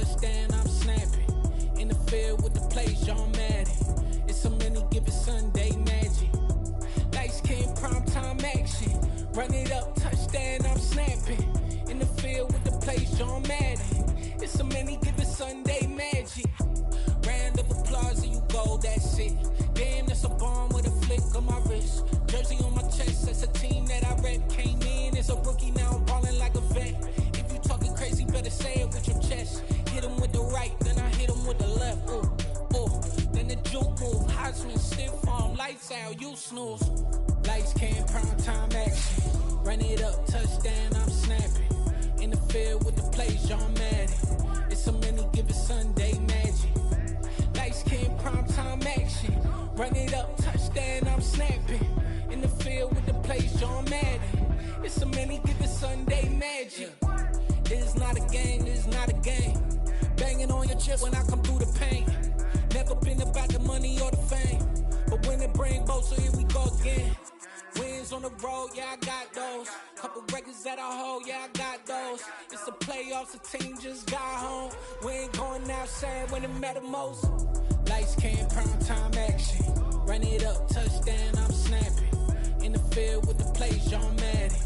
touchdown, I'm snapping. In the field with the plays, John Madden. It's a many given Sunday magic. Lights came primetime action. Run it up, touchdown, I'm snapping. In the field with the plays, John Madden. It's a many given Sunday magic. Round of applause and you go, that's it. Damn, that's a bomb with a flick on my wrist. Jersey on my chest, that's a team that I rep. Came in as a rookie, now I'm ballin' like a vet. If you talking crazy, better say it with your chest. Hit him with the right, then I hit him with the left. Ooh, ooh. Then the juke move, Heisman, stiff arm, lights out, you snooze. Lights came, prime time action. Run it up, touchdown, I'm snapping. In the field with the plays, John Madden. It's a many given Sunday magic. Lights came, prime time action. Run it up, touchdown, I'm snapping. In the field with the plays, John Madden. It's a many given Sunday magic. This is not a game, this is not a game. Banging on your chest when I come through the pain. Never been about the money or the fame. But when it bring both, so here we go again. Wins on the road, yeah, I got those. Couple records that I hold, yeah, I got those. It's the playoffs, the team just got home. We ain't going outside when it matter most. Lights came, prime time action. Run it up, touchdown, I'm snapping. In the field with the plays, John Madden.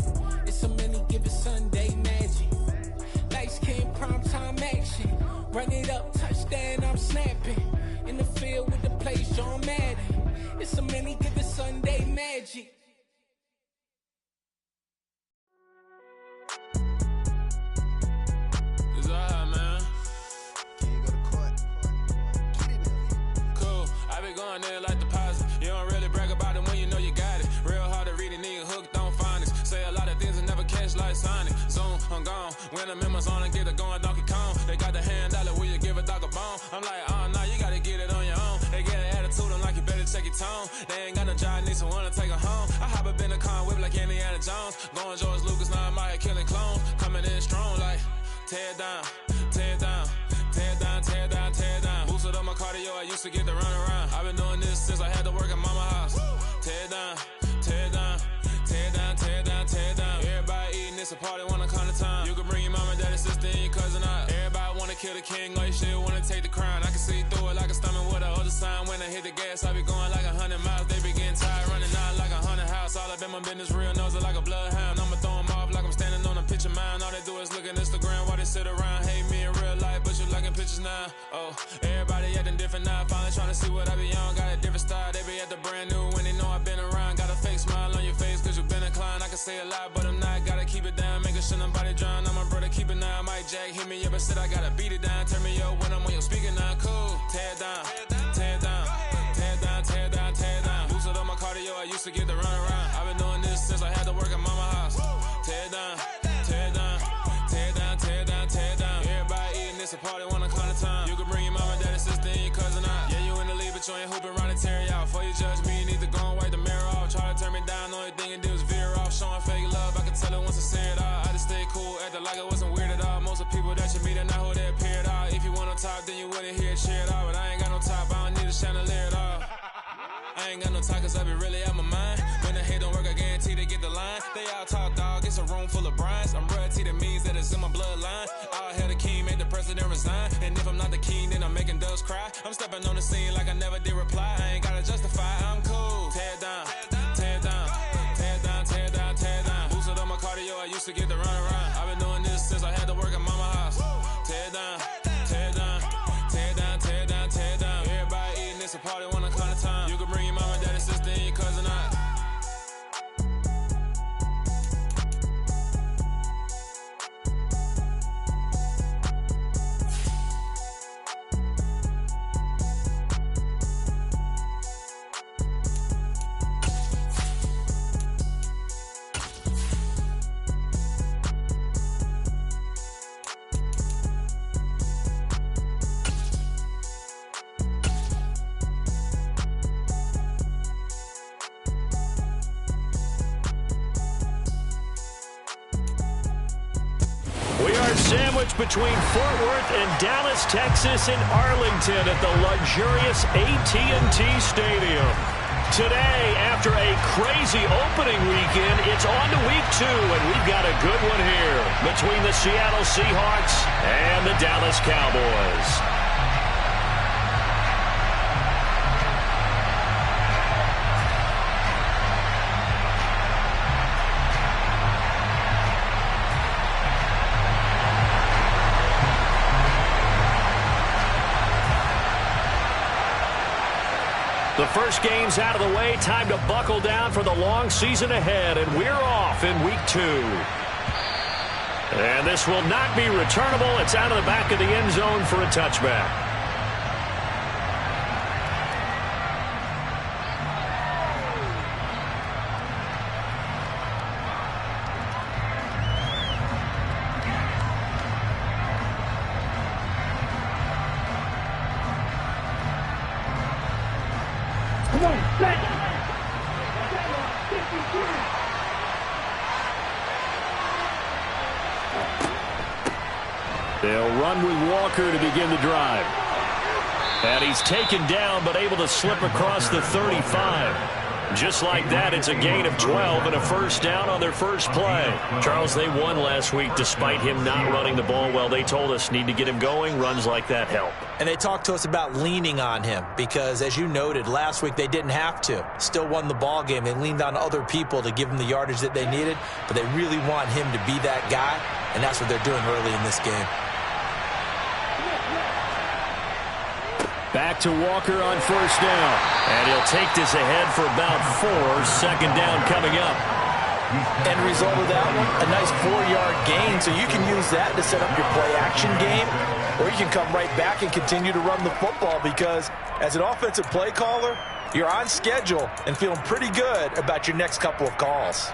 It's a many given Sunday magic. Lights came, prime time action. Run it up, touchdown, I'm snapping. In the field with the plays, John Madden. It's a many given Sunday magic. It's alright, man. Can you go to court? Get it in. Cool. I be going there like deposit. You don't really brag about it when you know you got it. Real hard to read a nigga hooked on phonics. Say a lot of things and never catch like Sonic. Zoom, I'm gone. When I'm in my zone, I get it going Donkey Kong. They got the hand dollar, will you give a dog a bone? I'm like, oh no, you gotta get it on your own. They get an attitude, I'm like, you better check your tone. They ain't got no job, need someone to take her home. I hop up in the car, whip like Indiana Jones. Going George Lucas, now I'm out here killing clones. Coming in strong like, tear down, tear down, tear down, tear down, tear down. Boosted up my cardio, I used to get to run around. I've been doing this since I had to work at mama house. Tear down, tear down, tear down, tear down, tear down. Everybody eating, it's a party, wanna come to time. You can bring your mama, daddy, sister, and your cousin out. Everybody wanna kill the king, or you shit wanna take the crown. I can see through it like a stomach with a other sign. When I hit the gas, I be going like 100 miles. They be getting tired, running out like 100 house. All up in my business, real nose it like a bloodhound. I'ma throw 'em off like I'm standing on a picture mine. All they do is look at Instagram while they sit around. Hate me in real life, but you liking pictures now. Oh, everybody acting different now. Finally trying to see what I be on. Got a different style, they be at the brand new when they know I've been around. Got a fake smile on your face cause you been inclined. I can say a lot, but I'm not. Gotta keep it down, making sure nobody drown. I'm my brother, keep it now. Mike Jack hit me up and said I gotta beat it down. Turn me up when I'm on your speaker now. Cool, tear down, tear down, tear down, tear down, tear down. Boosted up my cardio, I used to get to run around. I've been doing this since I had to work at mama house. Tear down, tear down, tear down, tear down, tear down. Everybody eating, it's a party, wanna come to time. You can bring your mama, daddy, sister, and your cousin out. Yeah, you in the league, but you ain't hooping around and tear you out. Before you judge me, you need to go and wipe the mirror off. Try to turn me down, only thing you do is veer off. Showing fake love, I can tell it once I see it all. I just stay cool, acting like I wasn't weird at all. Most of the people that you meet are not who they appear at all. If you want on top, then you wouldn't hear it cheer at all. But I ain't got no top, I don't need a chandelier at all. I ain't got no time cause I be really out my mind. When the hate don't work, I guarantee they get the line. They all talk dog, it's a room full of brines. I'm royalty, that means that it's in my bloodline. All hell the king, made the president resign. And if I'm not the king, then I'm making doves cry. I'm stepping on the scene like I never did reply. I ain't gotta justify, I'm cool. Tear down, tear down, tear down, tear down, tear down. Boosted up my cardio, I used to get to run around. I've been doing this since I had to work at mama house. Tear down, tear down, tear down, tear down, tear down. Everybody eating, it's a party, wanna come to time. You can bring your mama, daddy, sister, and your cousin out. Sandwiched between Fort Worth and Dallas, Texas, and Arlington at the luxurious AT&T Stadium. Today, after a crazy opening weekend, it's on to week 2, and we've got a good one here between the Seattle Seahawks and and the Dallas Cowboys. The first game's out of the way. Time to buckle down for the long season ahead, and we're off in week 2. And this will not be returnable. It's out of the back of the end zone for a touchback. They'll run with Walker to begin the drive. And he's taken down, but able to slip across the 35. Just like that, it's a gain of 12 and a first down on their first play. Charles, they won last week despite him not running the ball well. They told us need to get him going. Runs like that help. And they talked to us about leaning on him because, as you noted, last week they didn't have to. Still won the ball game. They leaned on other people to give them the yardage that they needed, but they really want him to be that guy, and that's what they're doing early in this game. Back to Walker on first down. And he'll take this ahead for about 4. Second down coming up. End result of that one, a nice 4-yard gain. So you can use that to set up your play-action game, or you can come right back and continue to run the football because as an offensive play caller, you're on schedule and feeling pretty good about your next couple of calls.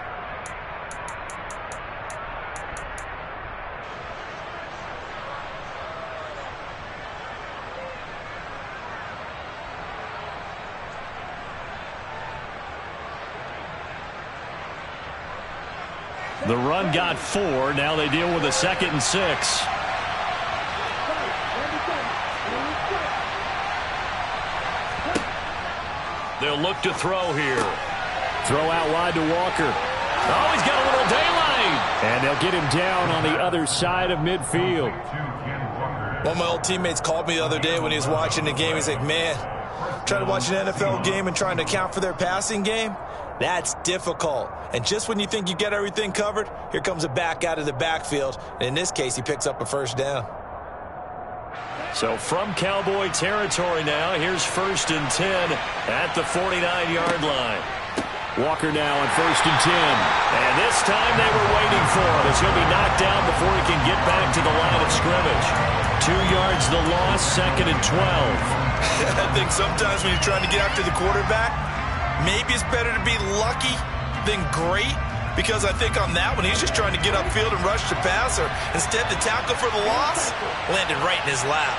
The run got 4. Now they deal with a 2nd and 6. They'll look to throw here. Throw out wide to Walker. Oh, he's got a little daylight. And they'll get him down on the other side of midfield. One of my old teammates called me the other day when he was watching the game. He's like, man, trying to watch an NFL game and trying to account for their passing game, that's difficult. And just when you think you get everything covered, here comes a back out of the backfield. And in this case, he picks up a first down. So from Cowboy territory now, here's 1st and 10 at the 49-yard line. Walker now on 1st and 10. And this time they were waiting for him as he'll be knocked down before he can get back to the line of scrimmage. 2 yards the loss, 2nd and 12. I think sometimes when you're trying to get after the quarterback, maybe it's better to be lucky than great, because I think on that one, he's just trying to get upfield and rush the passer. Instead, the tackle for the loss landed right in his lap.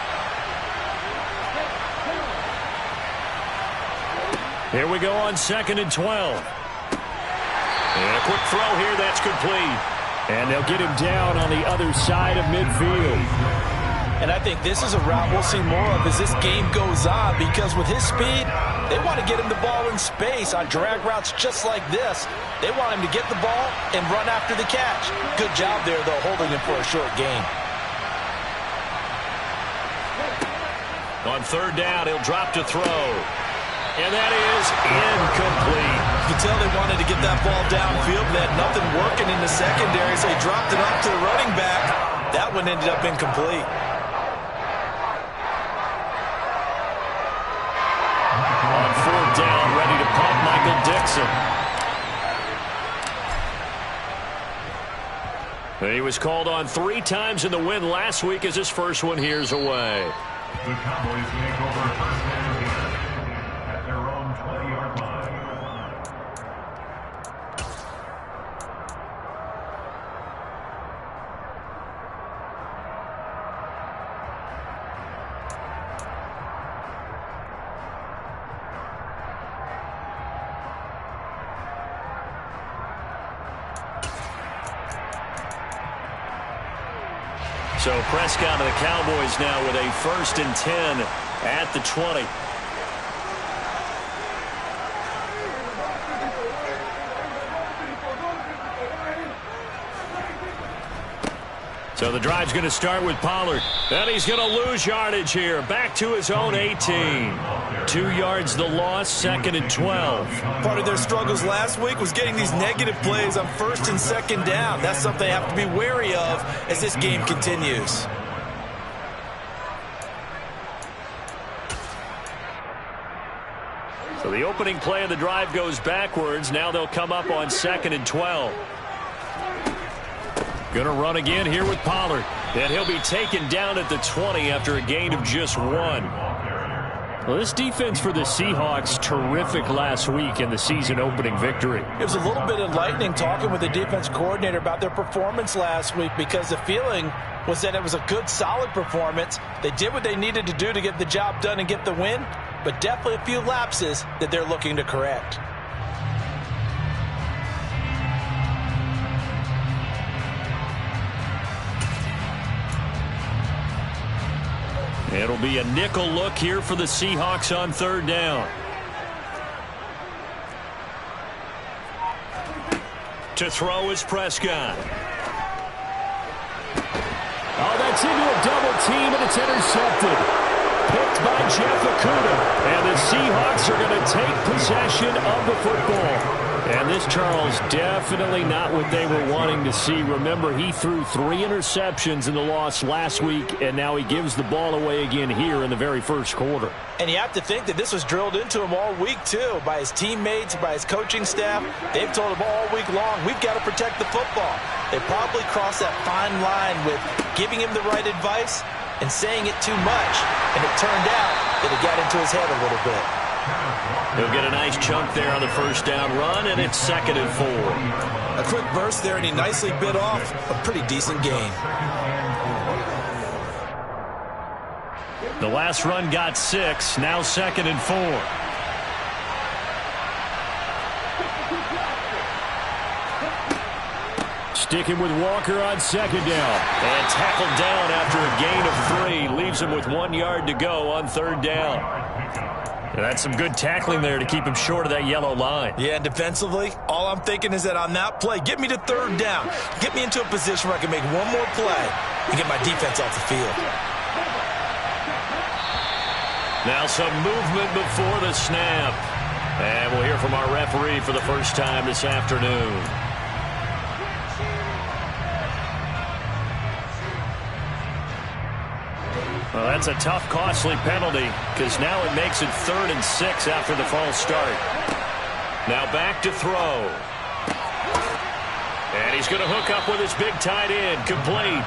Here we go on 2nd and 12. And a quick throw here, that's complete. And they'll get him down on the other side of midfield. And I think this is a route we'll see more of as this game goes on, because with his speed, they want to get him the ball in space on drag routes just like this. They want him to get the ball and run after the catch. Good job there, though, holding him for a short gain. On 3rd down, he'll drop to throw. And that is incomplete. You can tell they wanted to get that ball downfield. They had nothing working in the secondary, so they dropped it up to the running back. That one ended up incomplete. On 4th down, ready to pump, Michael Dixon. He was called on 3 times in the win last week as his first one here's away. The Cowboys make over first down here at their own 20-yard line. So Prescott and the Cowboys now with a 1st and 10 at the 20. So the drive's going to start with Pollard. And he's going to lose yardage here. Back to his own 18. 2 yards the loss, 2nd and 12. Part of their struggles last week was getting these negative plays on 1st and 2nd down. That's something they have to be wary of as this game continues. So the opening play of the drive goes backwards. Now they'll come up on 2nd and 12. Going to run again here with Pollard. And he'll be taken down at the 20 after a gain of just 1. Well, this defense for the Seahawks, terrific last week in the season-opening victory. It was a little bit enlightening talking with the defense coordinator about their performance last week because the feeling was that it was a good, solid performance. They did what they needed to do to get the job done and get the win, but definitely a few lapses that they're looking to correct. It'll be a nickel look here for the Seahawks on 3rd down. To throw is Prescott. Oh, that's into a double team, and it's intercepted. Picked by Jeff Okudah. And the Seahawks are going to take possession of the football. And this, Charles, definitely not what they were wanting to see. Remember, he threw 3 interceptions in the loss last week, and now he gives the ball away again here in the very first quarter. And you have to think that this was drilled into him all week, too, by his teammates, by his coaching staff. They've told him all week long, we've got to protect the football. They probably crossed that fine line with giving him the right advice and saying it too much. And it turned out that it got into his head a little bit. He'll get a nice chunk there on the 1st down run, and it's 2nd and 4. A quick burst there, and he nicely bit off a pretty decent gain. The last run got 6, now 2nd and 4. Sticking with Walker on 2nd down. And tackled down after a gain of 3. Leaves him with 1 yard to go on 3rd down. And that's some good tackling there to keep him short of that yellow line. Yeah, and defensively, all I'm thinking is that on that play, get me to 3rd down. Get me into a position where I can make one more play and get my defense off the field. Now some movement before the snap. And we'll hear from our referee for the first time this afternoon. Well, that's a tough, costly penalty because now it makes it 3rd and 6 after the false start. Now back to throw. And he's going to hook up with his big tight end, complete.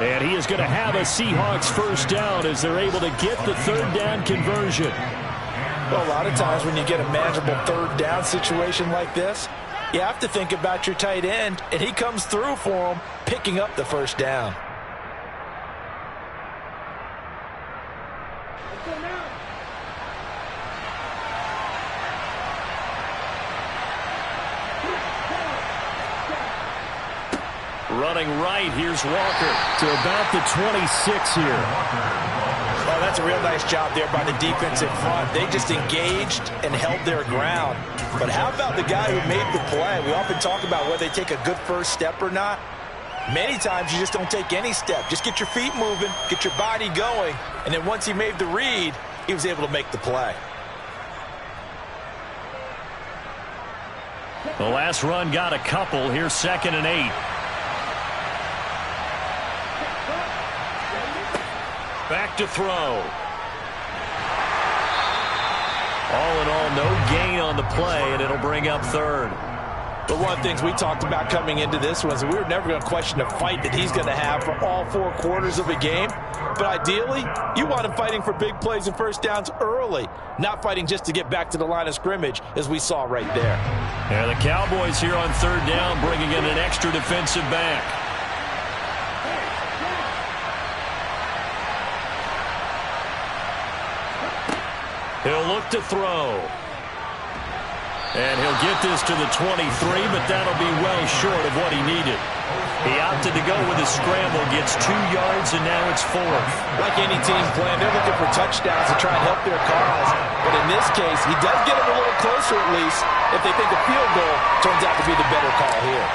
And he is going to have a Seahawks 1st down as they're able to get the 3rd down conversion. Well, a lot of times when you get a manageable 3rd down situation like this, you have to think about your tight end, and he comes through for him, picking up the 1st down. Running right, here's Walker to about the 26 here. Oh, that's a real nice job there by the defensive front. They just engaged and held their ground. But how about the guy who made the play? We often talk about whether they take a good first step or not. Many times you just don't take any step. Just get your feet moving, get your body going, and then once he made the read, he was able to make the play. The last run got a couple. Here's 2nd and 8. Back to throw. All in all, no gain on the play, and it'll bring up 3rd. But one of the things we talked about coming into this was we were never going to question the fight that he's going to have for all 4 quarters of a game. But ideally, you want him fighting for big plays and 1st downs early, not fighting just to get back to the line of scrimmage, as we saw right there. Yeah, the Cowboys here on 3rd down, bringing in an extra defensive back. He'll look to throw. And he'll get this to the 23, but that'll be well short of what he needed. He opted to go with a scramble, gets 2 yards, and now it's 4th. Like any team plan, they're looking for touchdowns to try and help their cause. But in this case, he does get them a little closer at least if they think a field goal turns out to be the better call here.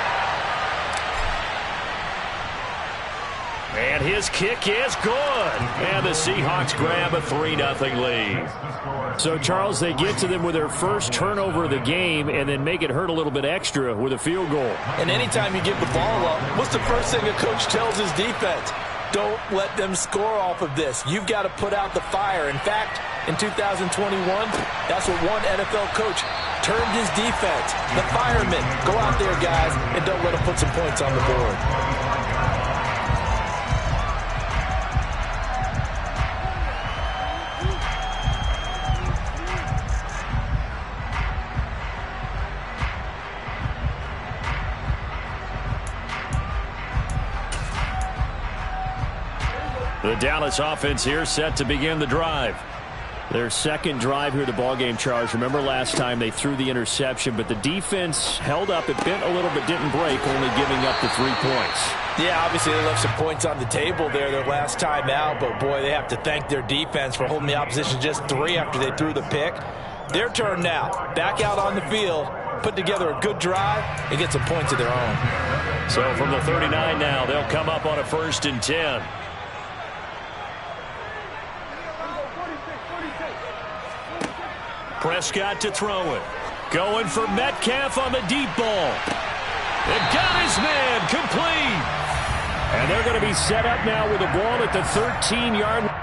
And his kick is good. And the Seahawks grab a 3-0 lead. So, Charles, they get to them with their first turnover of the game and then make it hurt a little bit extra with a field goal. And anytime you give the ball up, what's the first thing a coach tells his defense? Don't let them score off of this. You've got to put out the fire. In fact, in 2021, that's what one NFL coach termed his defense. The firemen. Go out there, guys, and don't let them put some points on the board. The Dallas offense here set to begin the drive. Their second drive here, the ballgame, Charles. Remember last time they threw the interception, but the defense held up. It bent a little but didn't break, only giving up the 3 points. Yeah, obviously they left some points on the table there their last time out, but boy, they have to thank their defense for holding the opposition just 3 after they threw the pick. Their turn now. Back out on the field, put together a good drive, and get some points of their own. So from the 39 now, they'll come up on a 1st and 10. Prescott to throw it. Going for Metcalf on the deep ball. And got his man complete. And they're going to be set up now with the ball at the 13-yard line.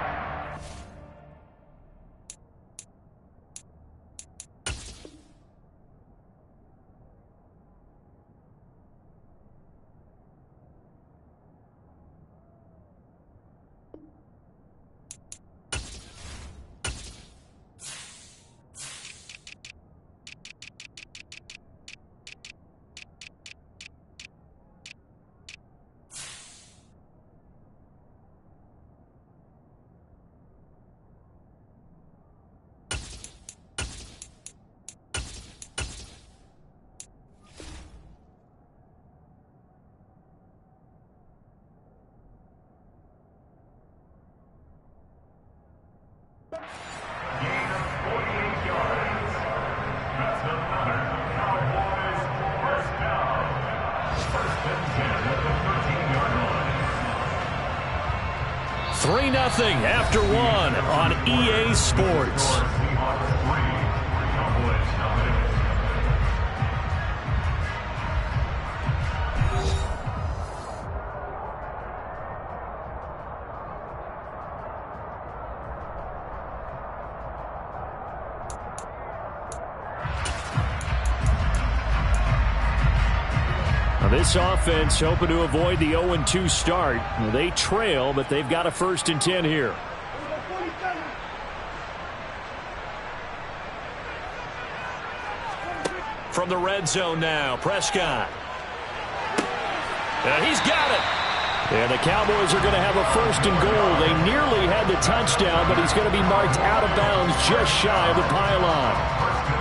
That's another Cowboys first down. First and 10 at the 13-yard line. 3-0 after 1 on EA Sports. Seahawks 3, Cowboys nothing. This offense hoping to avoid the 0-2 start. They trail, but they've got a 1st and 10 here. From the red zone now, Prescott. And he's got it. And the Cowboys are going to have a 1st and goal. They nearly had the touchdown, but he's going to be marked out of bounds just shy of the pylon.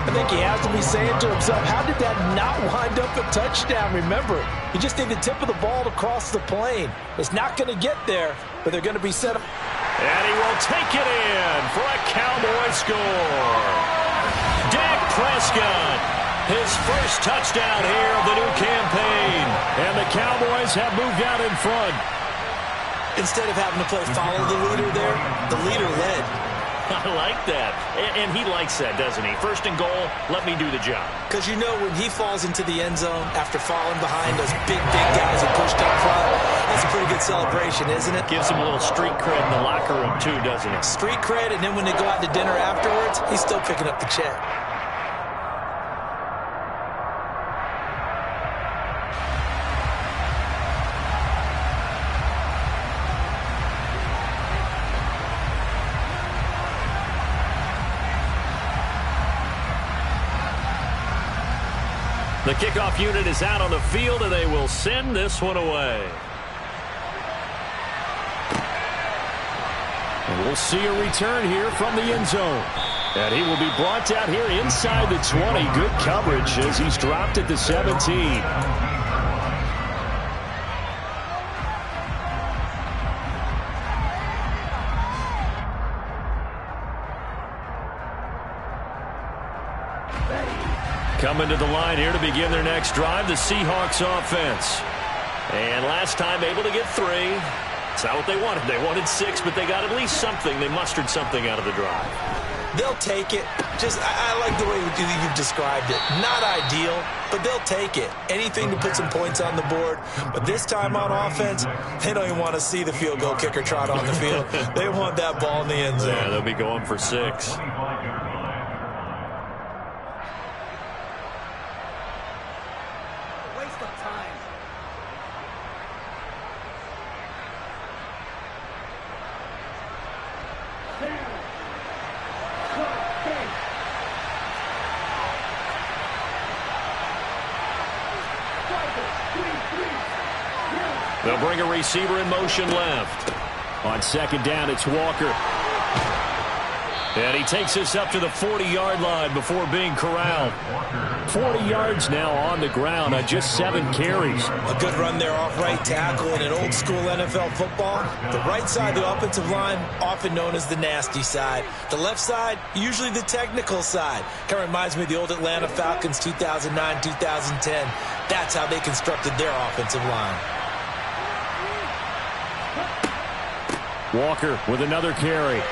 I think he has to be saying to himself, how did that not wind up a touchdown? Remember, he just need the tip of the ball to cross the plane. It's not going to get there, but they're going to be set up. And he will take it in for a Cowboy score. Dak Prescott, his first touchdown here of the new campaign. And the Cowboys have moved out in front. Instead of having to play follow the leader there, the leader led. I like that. And he likes that, doesn't he? 1st and goal, let me do the job. Because you know when he falls into the end zone after falling behind those big guys that pushed up front, that's a pretty good celebration, isn't it? Gives him a little street cred in the locker room, too, doesn't it? Street cred, and then when they go out to dinner afterwards, he's still picking up the check. The kickoff unit is out on the field, and they will send this one away. And we'll see a return here from the end zone. And he will be brought down here inside the 20. Good coverage as he's dropped at the 17. Coming to the line here to begin their next drive, the Seahawks offense. And last time able to get 3. It's not what they wanted. They wanted 6, but they got at least something. They mustered something out of the drive. They'll take it. I like the way you've described it. Not ideal, but they'll take it. Anything to put some points on the board. But this time on offense, they don't even want to see the field goal kicker trot on the field. They want that ball in the end zone. Yeah, they'll be going for 6. They'll bring a receiver in motion left. On second down, it's Walker. And he takes us up to the 40-yard line before being corralled. 40 yards now on the ground on just 7 carries. A good run there off right tackle in an old-school NFL football. The right side of the offensive line, often known as the nasty side. The left side, usually the technical side. Kind of reminds me of the old Atlanta Falcons 2009-2010. That's how they constructed their offensive line. Walker with another carry.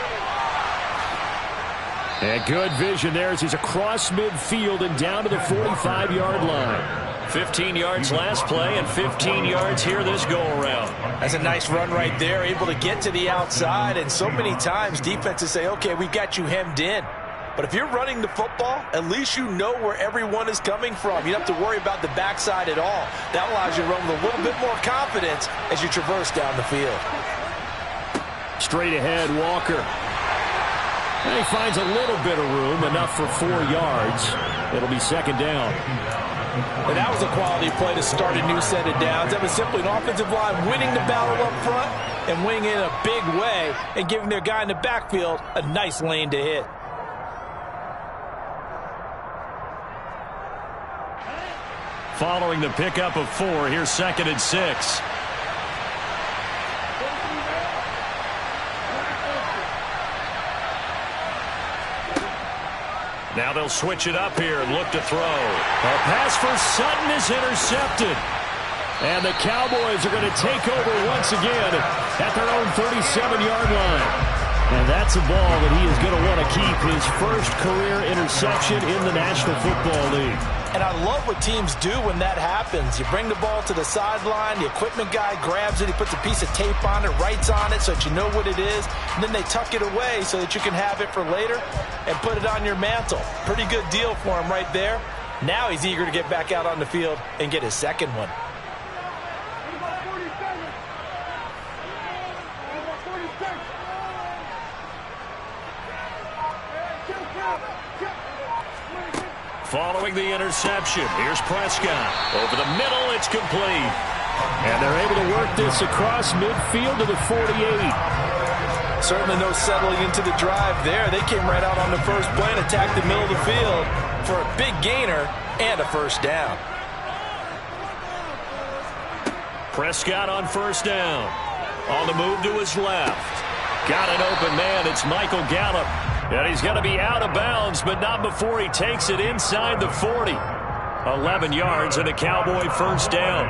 And good vision there as he's across midfield and down to the 45-yard line. 15 yards last play and 15 yards here this go-around. That's a nice run right there, able to get to the outside. And so many times defenses say, okay, we got you hemmed in. But if you're running the football, at least you know where everyone is coming from. You don't have to worry about the backside at all. That allows you to run with a little bit more confidence as you traverse down the field. Straight ahead, Walker. And he finds a little bit of room, enough for 4 yards. It'll be second down. And that was a quality play to start a new set of downs. That was simply an offensive line winning the battle up front and winning it in a big way and giving their guy in the backfield a nice lane to hit. Following the pickup of 4, here's second and 6. Now they'll switch it up here and look to throw. A pass for Sutton is intercepted. And the Cowboys are going to take over once again at their own 37-yard line. And that's a ball that he is going to want to keep, his first career interception in the National Football League. And I love what teams do when that happens. You bring the ball to the sideline, the equipment guy grabs it, he puts a piece of tape on it, writes on it so that you know what it is, and then they tuck it away so that you can have it for later and put it on your mantle. Pretty good deal for him right there. Now he's eager to get back out on the field and get his second one. Following the interception, here's Prescott. Over the middle, it's complete. And they're able to work this across midfield to the 48. Certainly no settling into the drive there. They came right out on the first play and attacked the middle of the field for a big gainer and a first down. Prescott on first down. On the move to his left. Got an open man. It's Michael Gallup. And he's going to be out of bounds, but not before he takes it inside the 40. 11 yards and a Cowboy first down.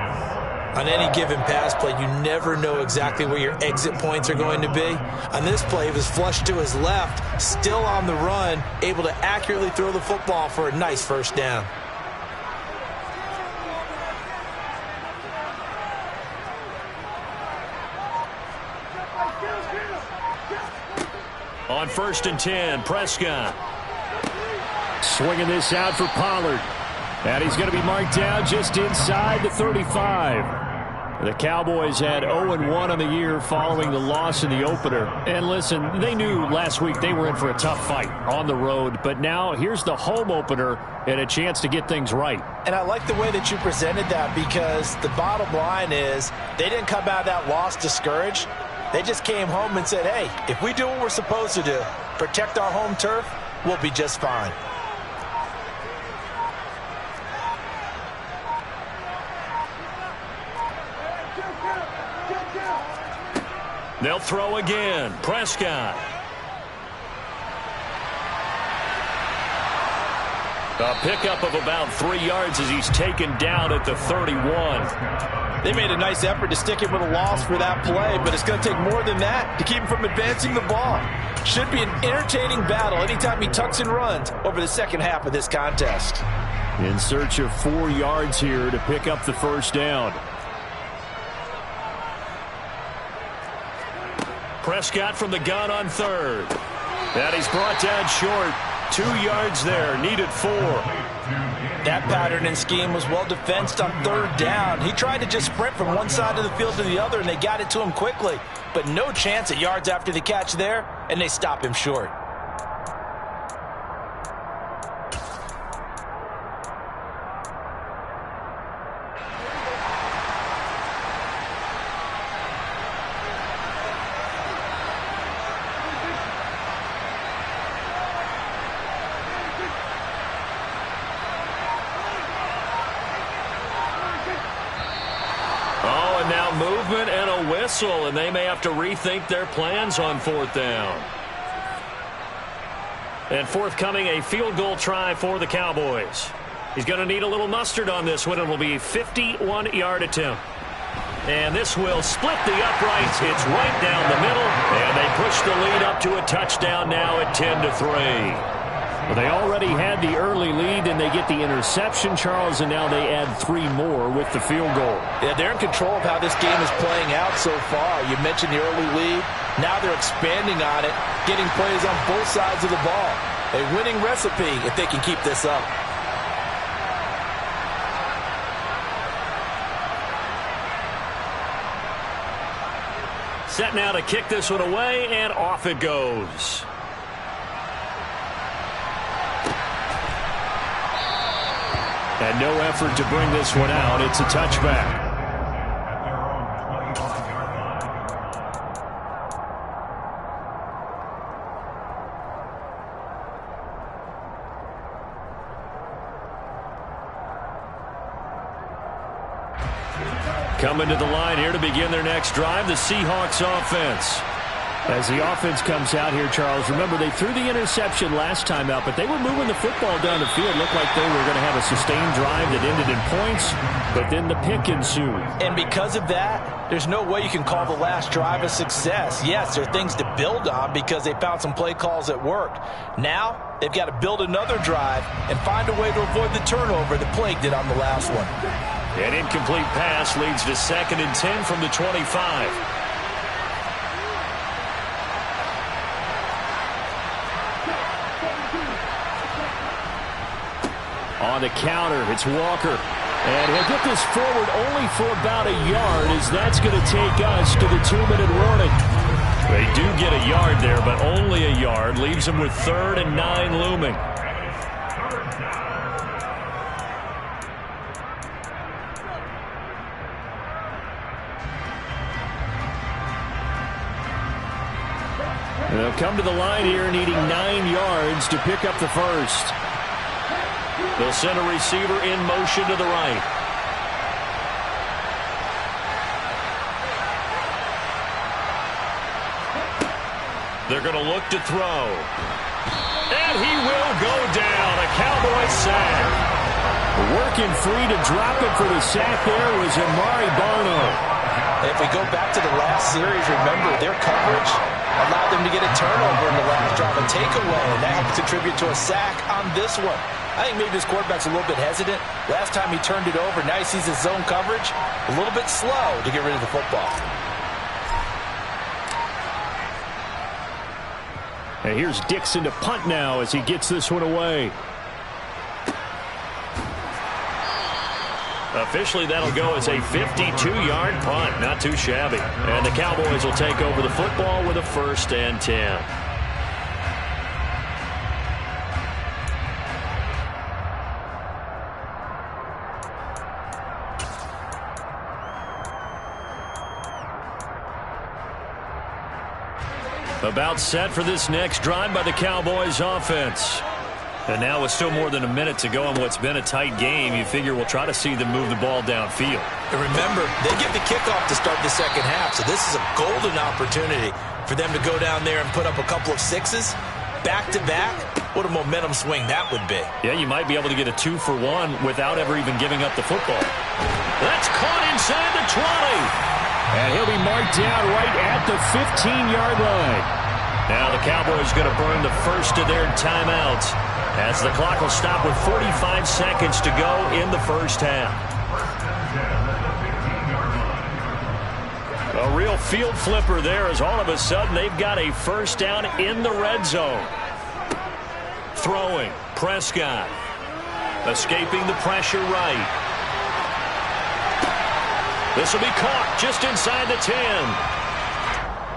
On any given pass play, you never know exactly where your exit points are going to be. On this play, he was flushed to his left, still on the run, able to accurately throw the football for a nice first down. On first and 10, Prescott. Swinging this out for Pollard. And he's going to be marked down just inside the 35. The Cowboys had 0-1 on the year following the loss in the opener. And listen, they knew last week they were in for a tough fight on the road. But now here's the home opener and a chance to get things right. And I like the way that you presented that, because the bottom line is they didn't come out of that loss discouraged. They just came home and said, hey, if we do what we're supposed to do, protect our home turf, we'll be just fine. They'll throw again. Prescott. A pickup of about 3 yards as he's taken down at the 31. They made a nice effort to stick him with a loss for that play, but it's going to take more than that to keep him from advancing the ball. Should be an entertaining battle anytime he tucks and runs over the second half of this contest. In search of 4 yards here to pick up the first down. Prescott from the gun on third. And he's brought down short. 2 yards there, needed 4. That pattern and scheme was well defensed on third down. He tried to just sprint from one side of the field to the other, and they got it to him quickly. But no chance at yards after the catch there, and they stop him short. Movement and a whistle, and they may have to rethink their plans on fourth down. And forthcoming, a field goal try for the Cowboys. He's going to need a little mustard on this one. It will be a 51-yard attempt. And this will split the uprights. It's right down the middle, and they push the lead up to a touchdown now at 10-3. Well, they already had the early lead, and they get the interception, Charles, and now they add 3 more with the field goal. Yeah, they're in control of how this game is playing out so far. You mentioned the early lead. Now they're expanding on it, getting plays on both sides of the ball. A winning recipe if they can keep this up. Set now to kick this one away, and off it goes. And no effort to bring this one out. It's a touchback. At their own 25-yard line. Coming to the line here to begin their next drive, the Seahawks offense. As the offense comes out here, Charles, remember they threw the interception last time out, but they were moving the football down the field. Looked like they were going to have a sustained drive that ended in points, but then the pick ensued. And because of that, there's no way you can call the last drive a success. Yes, there are things to build on because they found some play calls that worked. Now, they've got to build another drive and find a way to avoid the turnover that plagued it on the last one. An incomplete pass leads to 2nd and 10 from the 25. On the counter, it's Walker. And he'll get this forward only for about a yard, as that's going to take us to the 2-minute warning. They do get a yard there, but only a yard. Leaves them with 3rd and 9 looming. And they'll come to the line here needing 9 yards to pick up the first. They'll send a receiver in motion to the right. They're going to look to throw. And he will go down. A Cowboy sack. Working free to drop it for the sack there was Amari Barno. If we go back to the last series, remember their coverage allowed them to get a turnover in the last drive, a takeaway, and that helped contribute to a sack on this one. I think maybe this quarterback's a little bit hesitant. Last time he turned it over, now he sees his zone coverage a little bit slow to get rid of the football. And here's Dixon to punt now as he gets this one away. Officially, that'll go as a 52-yard punt. Not too shabby. And the Cowboys will take over the football with a 1st and 10. About set for this next drive by the Cowboys offense. And now with still more than a minute to go in what's been a tight game, you figure we'll try to see them move the ball downfield. And remember, they get the kickoff to start the second half, so this is a golden opportunity for them to go down there and put up a couple of 6s back-to-back what a momentum swing that would be. Yeah, you might be able to get a 2-for-1 without ever even giving up the football. That's caught inside the 20. And he'll be marked down right at the 15-yard line. Now the Cowboys going to burn the first of their timeouts as the clock will stop with 45 seconds to go in the first half. A real field flipper there as all of a sudden they've got a first down in the red zone. Throwing, Prescott. Escaping the pressure right. This will be caught just inside the 10.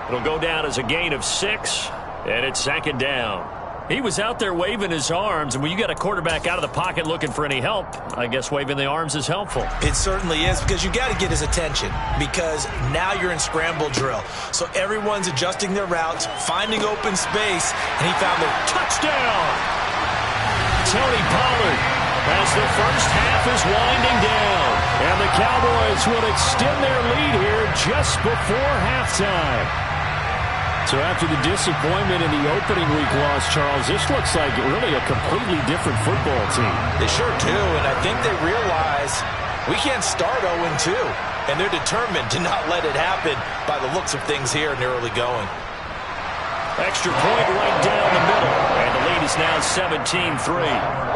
It'll go down as a gain of 6, and it's second down. He was out there waving his arms, and when you got a quarterback out of the pocket looking for any help, I guess waving the arms is helpful. It certainly is, because you got to get his attention, because now you're in scramble drill. So everyone's adjusting their routes, finding open space, and he found the touchdown. Tony Pollard as the first half is winding down, and the Cowboys will extend their lead here just before halftime. So after the disappointment in the opening week loss, Charles, this looks like really a completely different football team. They sure do, and I think they realize we can't start 0-2, and they're determined to not let it happen by the looks of things here in the early going. Extra point right down the middle, and the lead is now 17-3.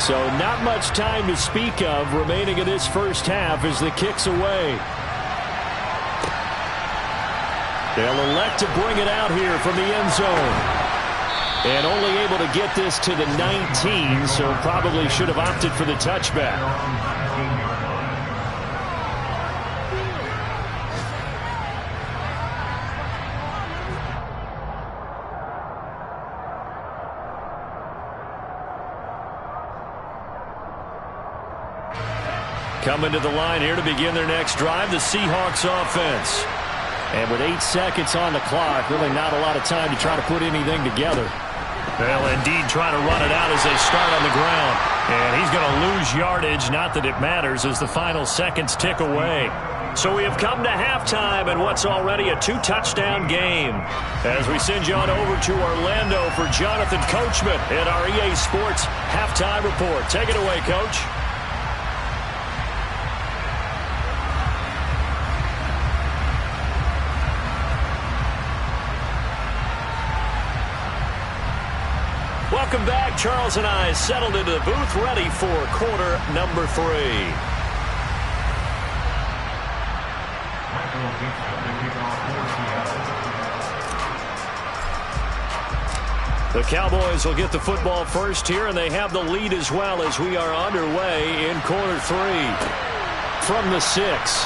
So not much time to speak of remaining in this first half as the kick's away. They'll elect to bring it out here from the end zone. And only able to get this to the 19, so probably should have opted for the touchback. Coming to the line here to begin their next drive, the Seahawks offense. And with 8 seconds on the clock, really not a lot of time to try to put anything together. They'll indeed try to run it out as they start on the ground. And he's going to lose yardage, not that it matters, as the final seconds tick away. So we have come to halftime in what's already a 2-touchdown game. As we send you on over to Orlando for Jonathan Coachman at our EA Sports Halftime Report. Take it away, Coach. Welcome back. Charles and I settled into the booth, ready for quarter number 3. The Cowboys will get the football first here, and they have the lead as well as we are underway in quarter 3. From the 6.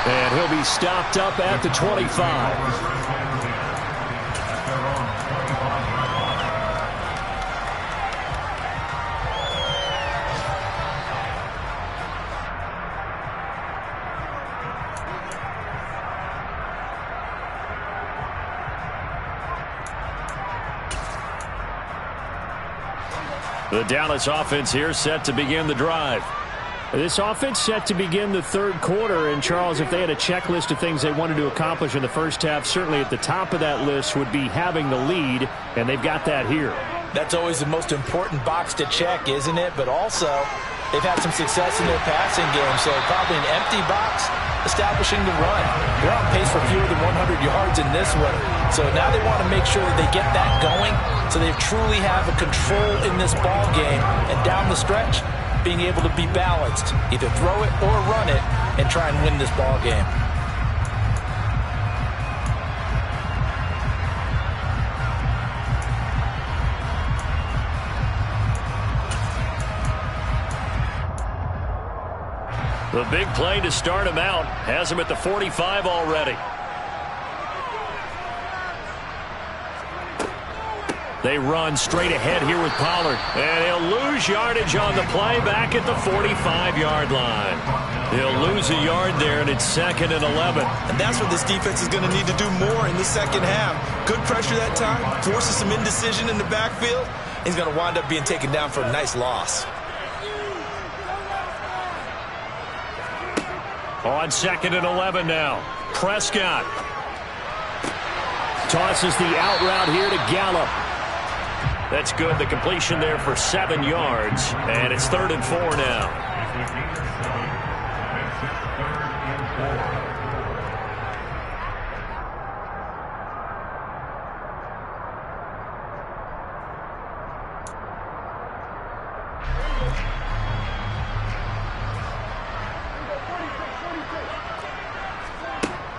And he'll be stopped up at the 25. The Dallas offense here set to begin the drive. This offense set to begin the third quarter, and Charles, if they had a checklist of things they wanted to accomplish in the first half, certainly at the top of that list would be having the lead, and they've got that here. That's always the most important box to check, isn't it? But also, they've had some success in their passing game, so probably an empty box establishing the run. They're on pace for fewer than 100 yards in this one, so now they want to make sure that they get that going so they truly have a control in this ball game, and down the stretch, being able to be balanced, either throw it or run it, and try and win this ball game. The big play to start him out has him at the 45 already. They run straight ahead here with Pollard. And he'll lose yardage on the play back at the 45-yard line. He'll lose a yard there, and it's 2nd and 11. And that's what this defense is going to need to do more in the second half. Good pressure that time, forces some indecision in the backfield. He's going to wind up being taken down for a nice loss. On 2nd and 11 now. Prescott tosses the out route here to Gallup. That's good. The completion there for 7 yards. And it's 3rd and 4 now.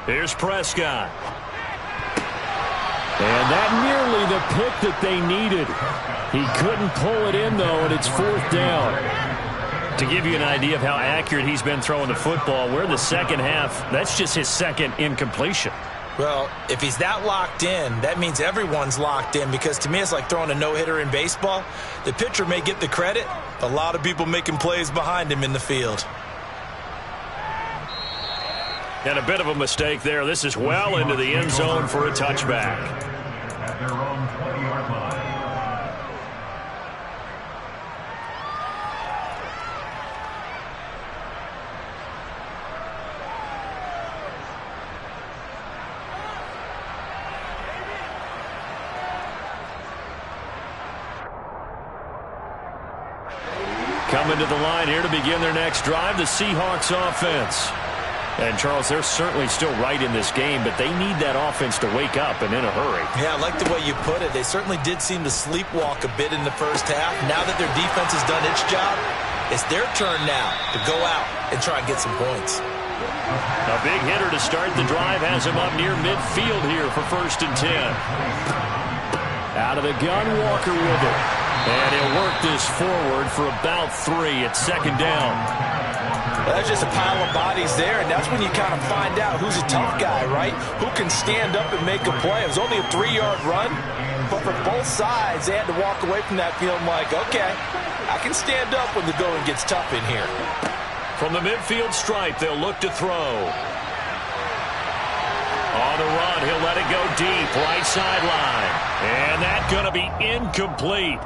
Here's Prescott. And that nearly the pick that they needed. He couldn't pull it in, though, and it's 4th down. To give you an idea of how accurate he's been throwing the football, we're in the second half. That's just his 2nd incompletion. Well, if he's that locked in, that means everyone's locked in, because to me it's like throwing a no-hitter in baseball. The pitcher may get the credit, a lot of people making plays behind him in the field. And a bit of a mistake there. This is well into the end zone for a touchback. At their own 20-yard line. Coming to the line here to begin their next drive, the Seahawks offense. And, Charles, they're certainly still right in this game, but they need that offense to wake up and in a hurry. Yeah, I like the way you put it. They certainly did seem to sleepwalk a bit in the first half. Now that their defense has done its job, it's their turn now to go out and try and get some points. A big hitter to start the drive has him up near midfield here for 1st and 10. Out of the gun, Walker with it. And he'll work this forward for about 3 at 2nd down. That's just a pile of bodies there, and that's when you kind of find out who's a tough guy, right? Who can stand up and make a play. It was only a 3-yard run, but for both sides, they had to walk away from that feeling like, okay, I can stand up when the going gets tough in here. From the midfield stripe, they'll look to throw. On the run, he'll let it go deep, right sideline. And that's going to be incomplete.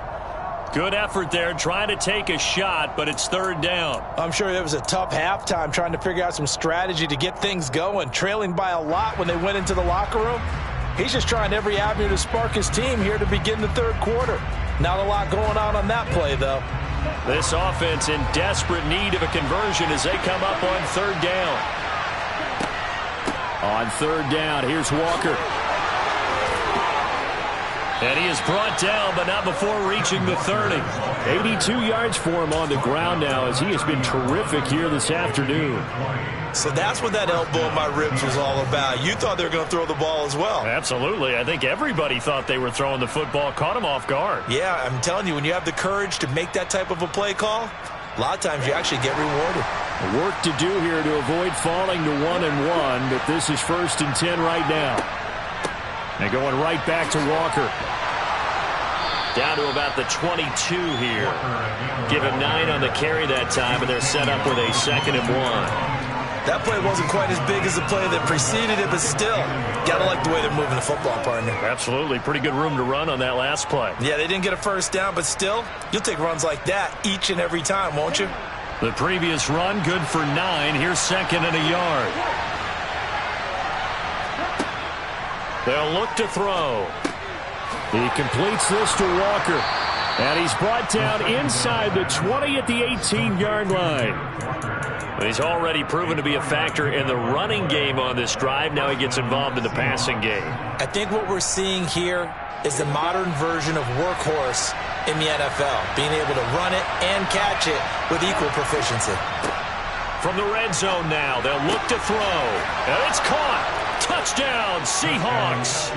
Good effort there, trying to take a shot, but it's 3rd down. I'm sure it was a tough halftime trying to figure out some strategy to get things going, trailing by a lot when they went into the locker room. He's just trying every avenue to spark his team here to begin the 3rd quarter. Not a lot going on that play, though. This offense in desperate need of a conversion as they come up on 3rd down. On 3rd down, here's Walker. And he is brought down, but not before reaching the 30. 82 yards for him on the ground now, as he has been terrific here this afternoon. So that's what that elbow in my ribs was all about. You thought they were going to throw the ball as well. Absolutely. I think everybody thought they were throwing the football, caught him off guard. Yeah, I'm telling you, when you have the courage to make that type of a play call, a lot of times you actually get rewarded. Work to do here to avoid falling to 1-1, but this is 1st and 10 right now. And going right back to Walker. Down to about the 22 here. Give him 9 on the carry that time, and they're set up with a 2nd and 1. That play wasn't quite as big as the play that preceded it, but still, gotta like the way they're moving the football, partner. Absolutely. Pretty good room to run on that last play. Yeah, they didn't get a 1st down, but still, you'll take runs like that each and every time, won't you? The previous run, good for 9. Here's 2nd and a yard. They'll look to throw. He completes this to Walker. And he's brought down inside the 20 at the 18-yard line. He's already proven to be a factor in the running game on this drive. Now he gets involved in the passing game. I think what we're seeing here is the modern version of workhorse in the NFL, being able to run it and catch it with equal proficiency. From the red zone now, they'll look to throw. And it's caught. Touchdown, Seahawks.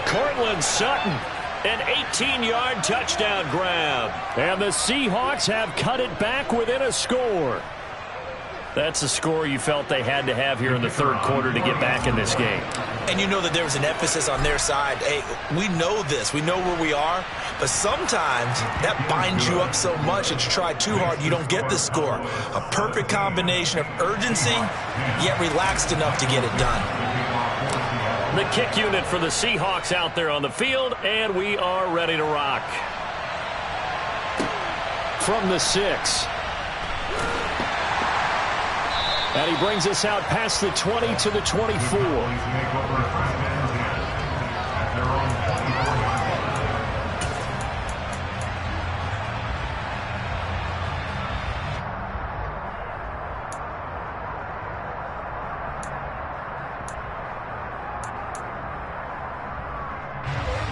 Cortland Sutton, an 18-yard touchdown grab. And the Seahawks have cut it back within a score. That's a score you felt they had to have here in the 3rd quarter to get back in this game. And you know that there was an emphasis on their side. Hey, we know this. We know where we are. But sometimes that binds you up so much that you try too hard, you don't get the score. A perfect combination of urgency, yet relaxed enough to get it done. The kick unit for the Seahawks out there on the field, and we are ready to rock. from the 6. And he brings us out past the 20 to the 24.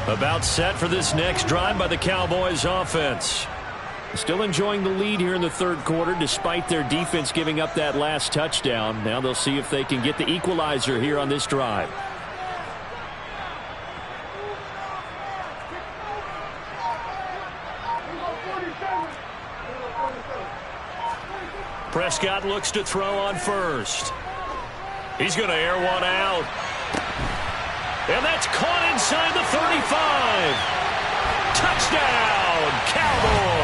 About set for this next drive by the Cowboys offense. Still enjoying the lead here in the third quarter despite their defense giving up that last touchdown. Now they'll see if they can get the equalizer here on this drive. Prescott looks to throw on first. He's going to air one out. And that's caught inside the 35. Touchdown, Cowboys.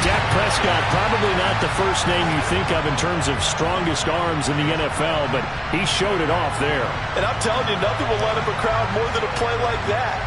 Dak Prescott, probably not the first name you think of in terms of strongest arms in the NFL, but he showed it off there. And I'm telling you, nothing will let up a crowd more than a play like that.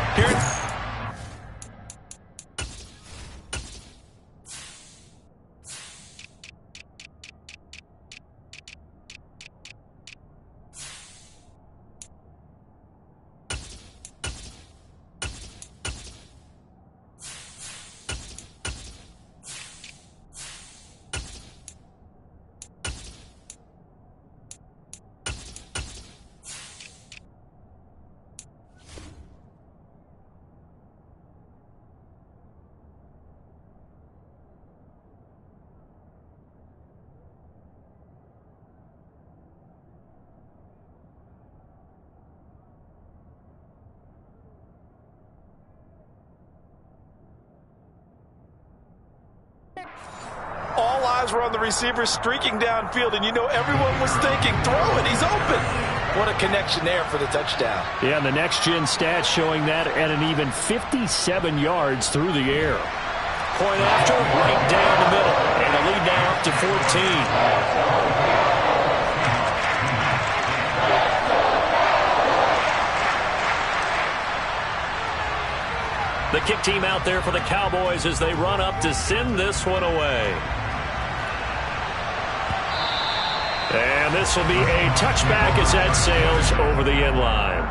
All eyes were on the receiver streaking downfield, and you know everyone was thinking, throw it, he's open. What a connection there for the touchdown. Yeah, and the next-gen stats showing that at an even 57 yards through the air. Point after, right down the middle, and the lead now up to 14. The kick team out there for the Cowboys as they run up to send this one away. And this will be a touchback as that sails over the end line.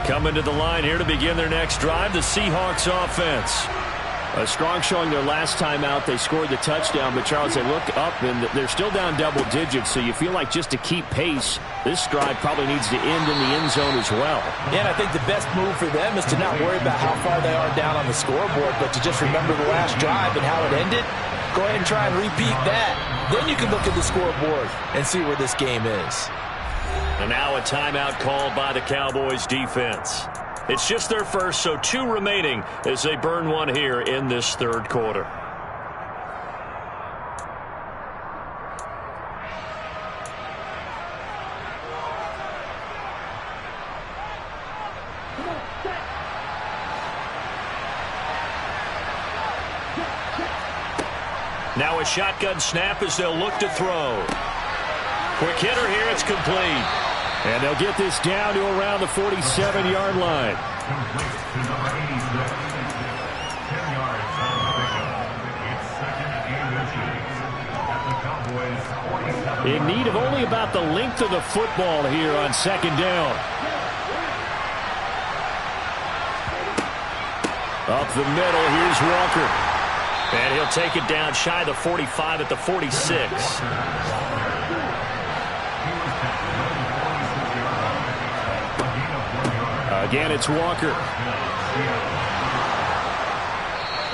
Coming to the line here to begin their next drive, the Seahawks offense. A strong showing their last time out. They scored the touchdown, but Charles, they look up and they're still down double digits, so you feel like just to keep pace, this drive probably needs to end in the end zone as well. Yeah, and I think the best move for them is to not worry about how far they are down on the scoreboard, but to just remember the last drive and how it ended. Go ahead and try and repeat that. Then you can look at the scoreboard and see where this game is. And now a timeout called by the Cowboys defense. It's just their first, so 2 remaining as they burn one here in this third quarter. Now a shotgun snap as they'll look to throw. Quick hitter here, it's complete. And they'll get this down to around the 47-yard line. In need of only about the length of the football here on second down. Up the middle, here's Walker. And he'll take it down shy of the 45 at the 46. Again, it's Walker.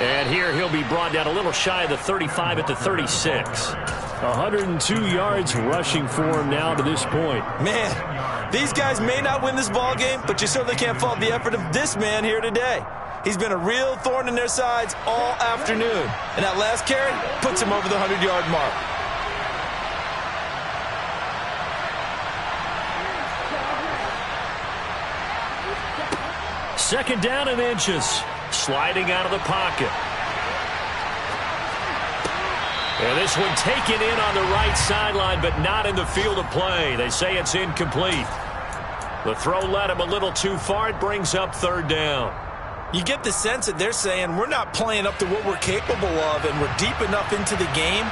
And here he'll be brought down a little shy of the 35 at the 36. 102 yards rushing for him now to this point. Man, these guys may not win this ball game, but you certainly can't fault the effort of this man here today. He's been a real thorn in their sides all afternoon. And that last carry puts him over the 100-yard mark. Second down and inches. Sliding out of the pocket. And this one taken in on the right sideline, but not in the field of play. They say it's incomplete. The throw led him a little too far. It brings up third down. You get the sense that they're saying we're not playing up to what we're capable of, and we're deep enough into the game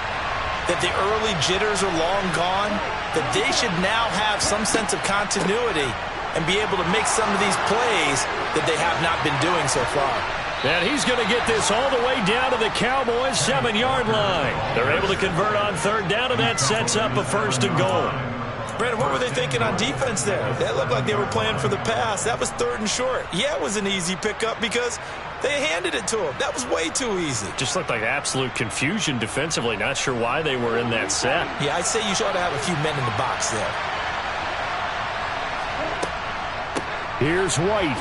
that the early jitters are long gone, that they should now have some sense of continuity and be able to make some of these plays that they have not been doing so far. And he's going to get this all the way down to the Cowboys' 7-yard line. They're able to convert on third down, and that sets up a 1st and goal. Brandon, what were they thinking on defense there? That looked like they were playing for the pass. That was 3rd and short. Yeah, it was an easy pickup because they handed it to him. That was way too easy. Just looked like absolute confusion defensively. Not sure why they were in that set. Yeah, I'd say you ought to have a few men in the box there. Here's White.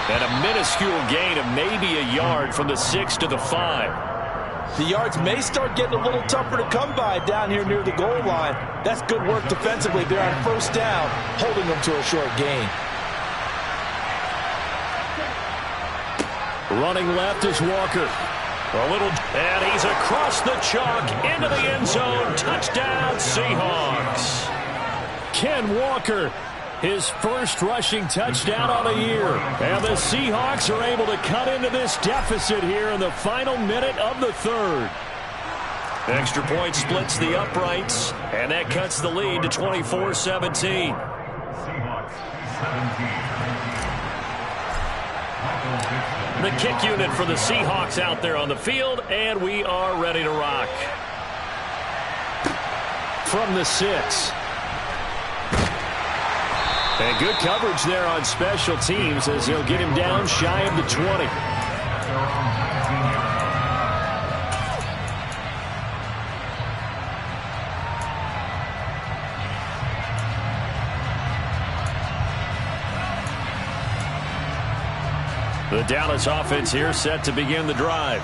And a minuscule gain of maybe a yard from the 6 to the 5. The yards may start getting a little tougher to come by down here near the goal line. That's good work defensively. They're on 1st down, holding them to a short gain. Running left is Walker. And he's across the chalk into the end zone. Touchdown, Seahawks. Ken Walker, his first rushing touchdown of the year. And the Seahawks are able to cut into this deficit here in the final minute of the 3rd. Extra point splits the uprights, and that cuts the lead to 24-17. Seahawks 17. The kick unit for the Seahawks out there on the field, and we are ready to rock. From the 6. And good coverage there on special teams as they'll get him down shy of the 20. The Dallas offense here set to begin the drive.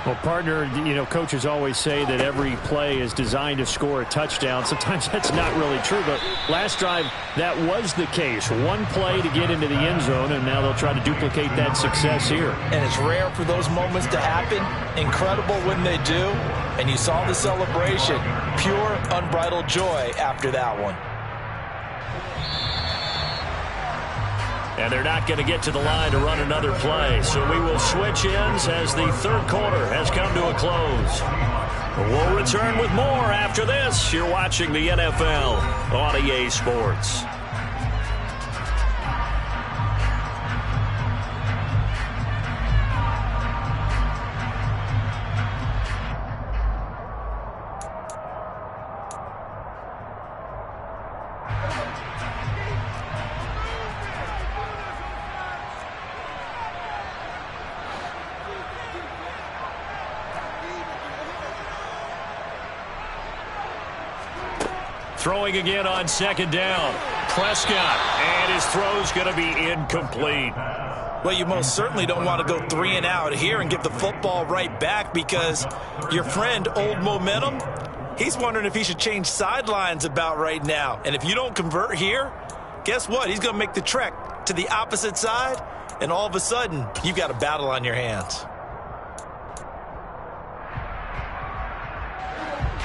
Well, partner, coaches always say that every play is designed to score a touchdown. Sometimes that's not really true, but last drive, that was the case. One play to get into the end zone, and now they'll try to duplicate that success here. And it's rare for those moments to happen. Incredible when they do. And you saw the celebration. Pure, unbridled joy after that one. And they're not going to get to the line to run another play. So we will switch ends as the 3rd quarter has come to a close. We'll return with more after this. You're watching the NFL on EA Sports. Throwing again on 2nd down. Prescott, and his throw's going to be incomplete. Well, you most certainly don't want to go 3 and out here and give the football right back because your friend, Old Momentum, he's wondering if he should change sidelines about right now. And if you don't convert here, guess what? He's going to make the trek to the opposite side, and all of a sudden, you've got a battle on your hands.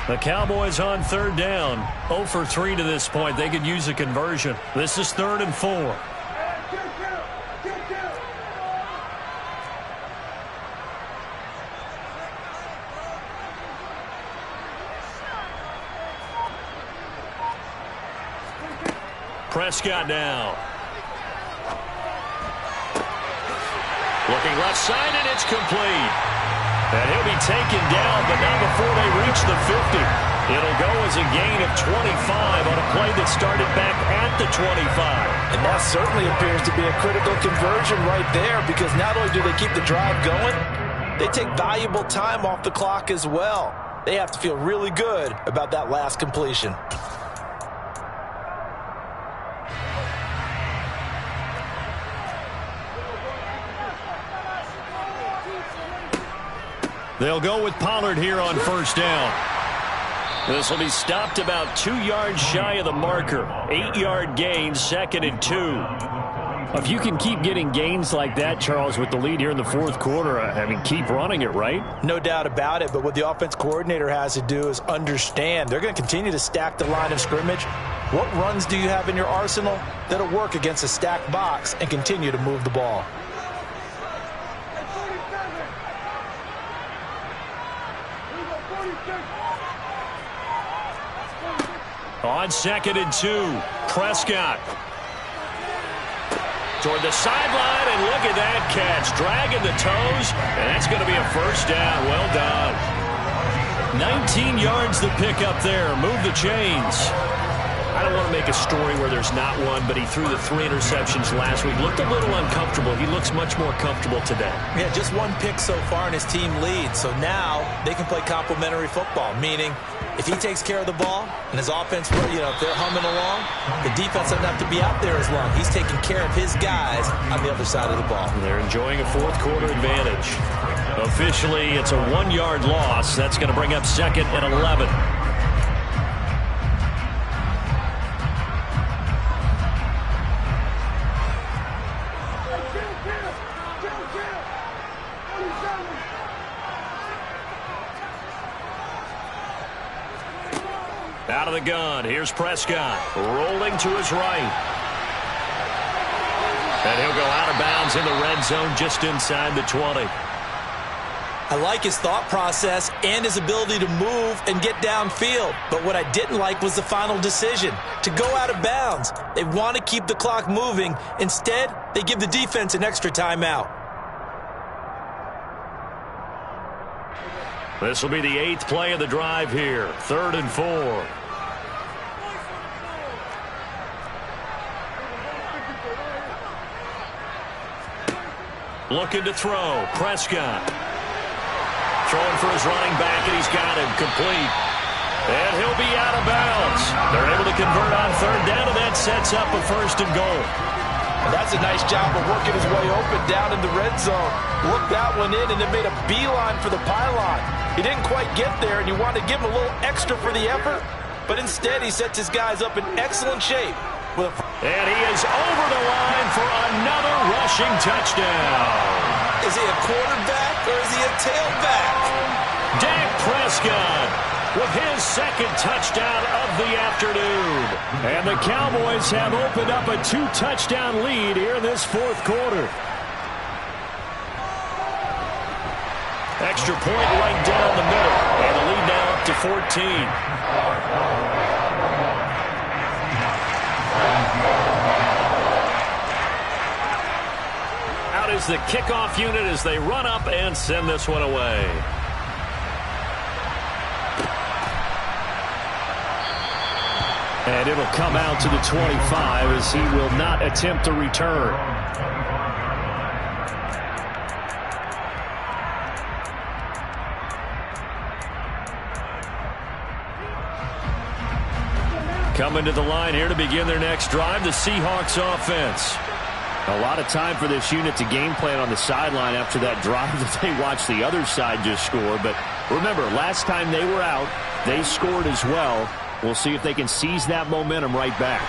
The Cowboys on 3rd down. 0 for 3 to this point. They could use a conversion. This is 3rd and 4. Prescott now. Looking left side, and it's complete. And he'll be taken down, but not before they reach the 50. It'll go as a gain of 25 on a play that started back at the 25. And that certainly appears to be a critical conversion right there because not only do they keep the drive going, they take valuable time off the clock as well. They have to feel really good about that last completion. They'll go with Pollard here on 1st down. This will be stopped about 2 yards shy of the marker. 8-yard gain, 2nd and 2. If you can keep getting gains like that, Charles, with the lead here in the fourth quarter, I mean, keep running it, right? No doubt about it, but what the offense coordinator has to do is understand. They're going to continue to stack the line of scrimmage. What runs do you have in your arsenal that'll work against a stacked box and continue to move the ball? On 2nd and 2, Prescott. Toward the sideline, and look at that catch. Dragging the toes, and that's going to be a first down. Well done. 19 yards the pick up there. Move the chains. I don't want to make a story where there's not one, but he threw the 3 interceptions last week. Looked a little uncomfortable. He looks much more comfortable today. Yeah, just 1 pick so far, and his team leads. So now they can play complementary football, meaning if he takes care of the ball and his offense, if they're humming along, the defense doesn't have to be out there as long. He's taking care of his guys on the other side of the ball. They're enjoying a fourth quarter advantage. Officially, it's a 1-yard loss. That's going to bring up 2nd and 11. Out of the gun, here's Prescott, rolling to his right. And he'll go out of bounds in the red zone just inside the 20. I like his thought process and his ability to move and get downfield. But what I didn't like was the final decision, to go out of bounds. They want to keep the clock moving. Instead, they give the defense an extra timeout. This will be the 8th play of the drive here, 3rd and 4. Looking to throw, Prescott. Throwing for his running back, and he's got him complete. And he'll be out of bounds. They're able to convert on 3rd down, and that sets up a 1st and goal. And that's a nice job of working his way open down in the red zone. Looked that one in and then made a beeline for the pylon. He didn't quite get there, and you wanted to give him a little extra for the effort. But instead, he sets his guys up in excellent shape. And he is over the line for another rushing touchdown. Is he a quarterback or is he a tailback? Dak Prescott with his 2nd touchdown of the afternoon. And the Cowboys have opened up a 2-touchdown lead here in this 4th quarter. Extra point right down the middle. And the lead now up to 14. Out is the kickoff unit as they run up and send this one away. And it'll come out to the 25 as he will not attempt to return. Coming to the line here to begin their next drive, the Seahawks offense. A lot of time for this unit to game plan on the sideline after that drive that they watched the other side just score. But remember, last time they were out, they scored as well. We'll see if they can seize that momentum right back.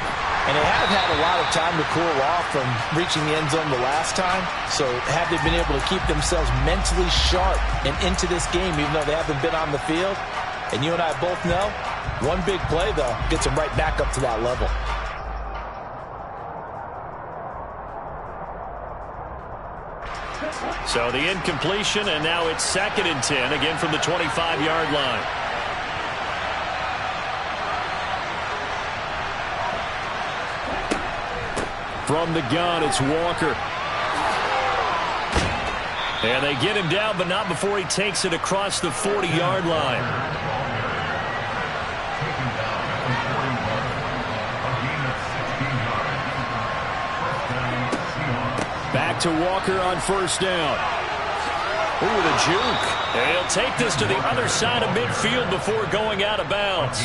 And they have had a lot of time to cool off from reaching the end zone the last time. So have they been able to keep themselves mentally sharp and into this game, even though they haven't been on the field? And you and I both know, one big play, though, gets them right back up to that level. So the incompletion, and now it's 2nd and 10, again from the 25-yard line. From the gun, it's Walker. And they get him down, but not before he takes it across the 40-yard line. Back to Walker on 1st down. Ooh, the juke. And he'll take this to the other side of midfield before going out of bounds.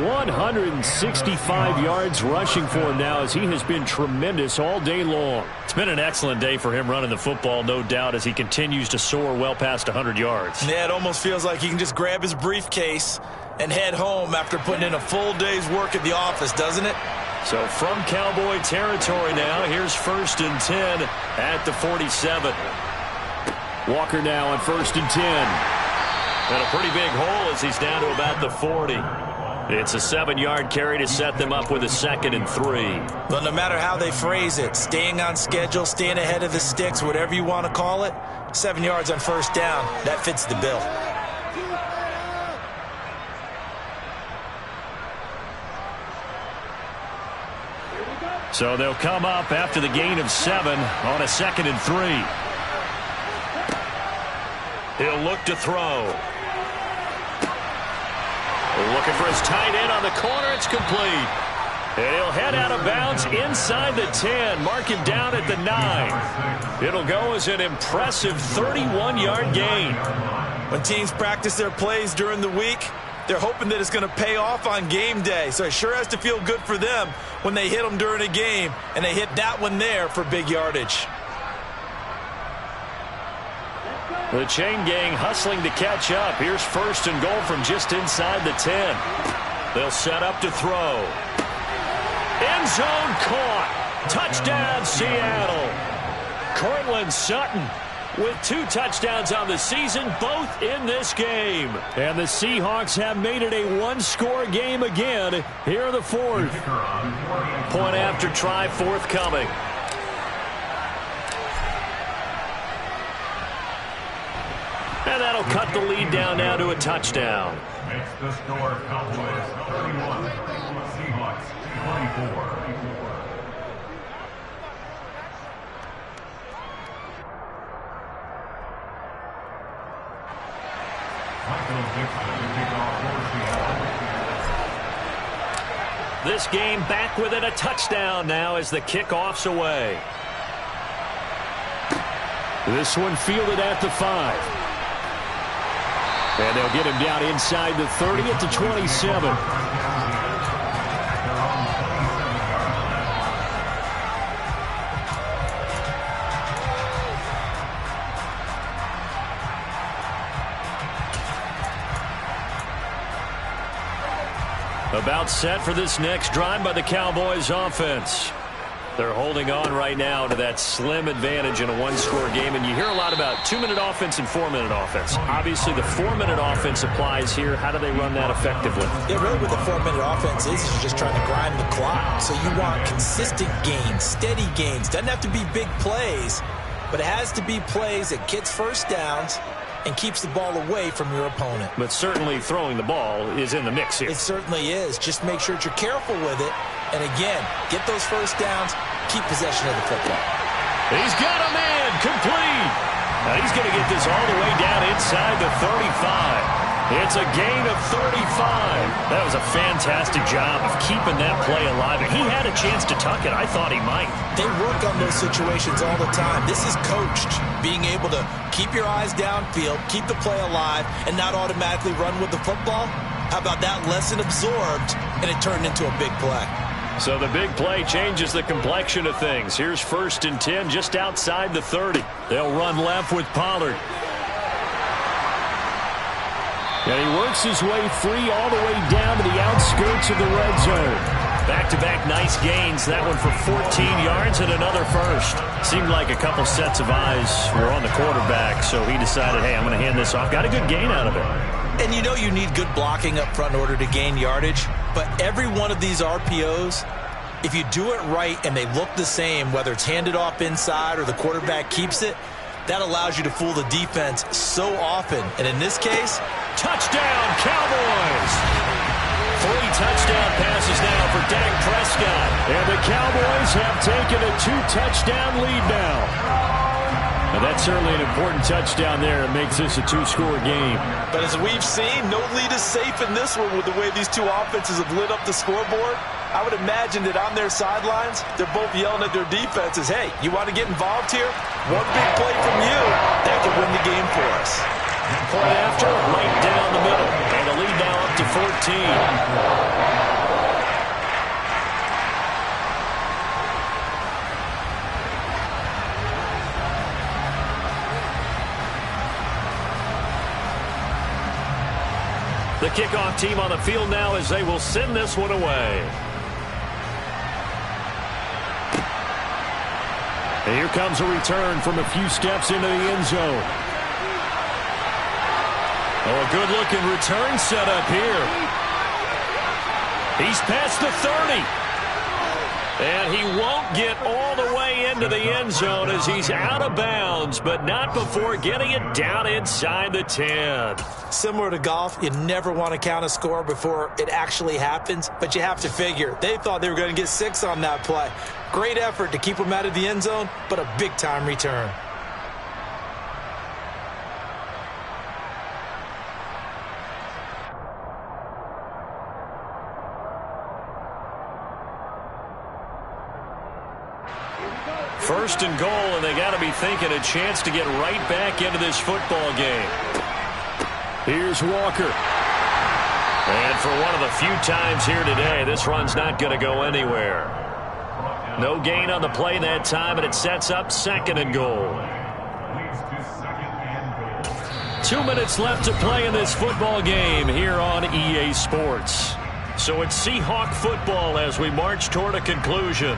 165 yards rushing for him now as he has been tremendous all day long. It's been an excellent day for him running the football, no doubt, as he continues to soar well past 100 yards. Yeah, it almost feels like he can just grab his briefcase and head home after putting in a full day's work at the office, doesn't it? So from Cowboy territory now, here's 1st and 10 at the 47. Walker now on 1st and 10. And a pretty big hole as he's down to about the 40. It's a 7-yard carry to set them up with a 2nd and 3. Well, no matter how they phrase it, staying on schedule, staying ahead of the sticks, whatever you want to call it, 7 yards on 1st down, that fits the bill. So they'll come up after the gain of 7 on a 2nd and 3. He'll look to throw. Looking for his tight end on the corner. It's complete. And he'll head out of bounds inside the 10. Mark him down at the 9. It'll go as an impressive 31-yard gain. When teams practice their plays during the week, they're hoping that it's going to pay off on game day. So it sure has to feel good for them when they hit them during a game, and they hit that one there for big yardage. The chain gang hustling to catch up. Here's 1st and goal from just inside the 10. They'll set up to throw. End zone caught. Touchdown, Seattle. Cortland Sutton with 2 touchdowns on the season, both in this game. And the Seahawks have made it a 1-score game again here in the 4th. Point after try forthcoming. And that'll cut the lead down now to a touchdown. Makes the score Cowboys 31, Seahawks 24. This game back within a touchdown now as the kickoff's away. This one fielded at the 5. And they'll get him down inside the 30 at the 27. About set for this next drive by the Cowboys offense. They're holding on right now to that slim advantage in a 1-score game, and you hear a lot about 2-minute offense and 4-minute offense. Obviously, the 4-minute offense applies here. How do they run that effectively? Yeah, really what the 4-minute offense is you're just trying to grind the clock. So you want consistent gains, steady gains. Doesn't have to be big plays, but it has to be plays that gets 1st downs and keeps the ball away from your opponent. But certainly throwing the ball is in the mix here. It certainly is. Just make sure that you're careful with it. And again, get those 1st downs, keep possession of the football. He's got a man complete. Now he's going to get this all the way down inside the 35. It's a gain of 35. That was a fantastic job of keeping that play alive. He had a chance to tuck it. I thought he might. They work on those situations all the time. This is coached, being able to keep your eyes downfield, keep the play alive, and not automatically run with the football. How about that lesson absorbed, and it turned into a big play? So the big play changes the complexion of things. Here's 1st and 10 just outside the 30. They'll run left with Pollard. And he works his way free all the way down to the outskirts of the red zone. Back-to-back nice gains. That one for 14 yards and another 1st. Seemed like a couple sets of eyes were on the quarterback, so he decided, hey, I'm going to hand this off. Got a good gain out of it. And you know you need good blocking up front in order to gain yardage. But every one of these RPOs, if you do it right and they look the same, whether it's handed off inside or the quarterback keeps it, that allows you to fool the defense so often. And in this case, touchdown, Cowboys! 3 touchdown passes now for Dak Prescott. And the Cowboys have taken a 2-touchdown lead now. And that's certainly an important touchdown there. It makes this a 2-score game. But as we've seen, no lead is safe in this one with the way these two offenses have lit up the scoreboard. I would imagine that on their sidelines, they're both yelling at their defenses, hey, you want to get involved here? One big play from you, that could win the game for us. Point after, right down the middle. And the lead now up to 14. The kickoff team on the field now as they will send this one away. And here comes a return from a few steps into the end zone. Oh, a good-looking return set up here. He's past the 30. And he won't get all the way into the end zone as he's out of bounds, but not before getting it down inside the 10. Similar to golf, you never want to count a score before it actually happens, but you have to figure. They thought they were going to get 6 on that play. Great effort to keep them out of the end zone, but a big-time return. First and goal, and they got to be thinking a chance to get right back into this football game. Here's Walker. And for one of the few times here today, this run's not going to go anywhere. No gain on the play that time, and it sets up second and goal. 2 minutes left to play in this football game here on EA Sports. So it's Seahawk football as we march toward a conclusion.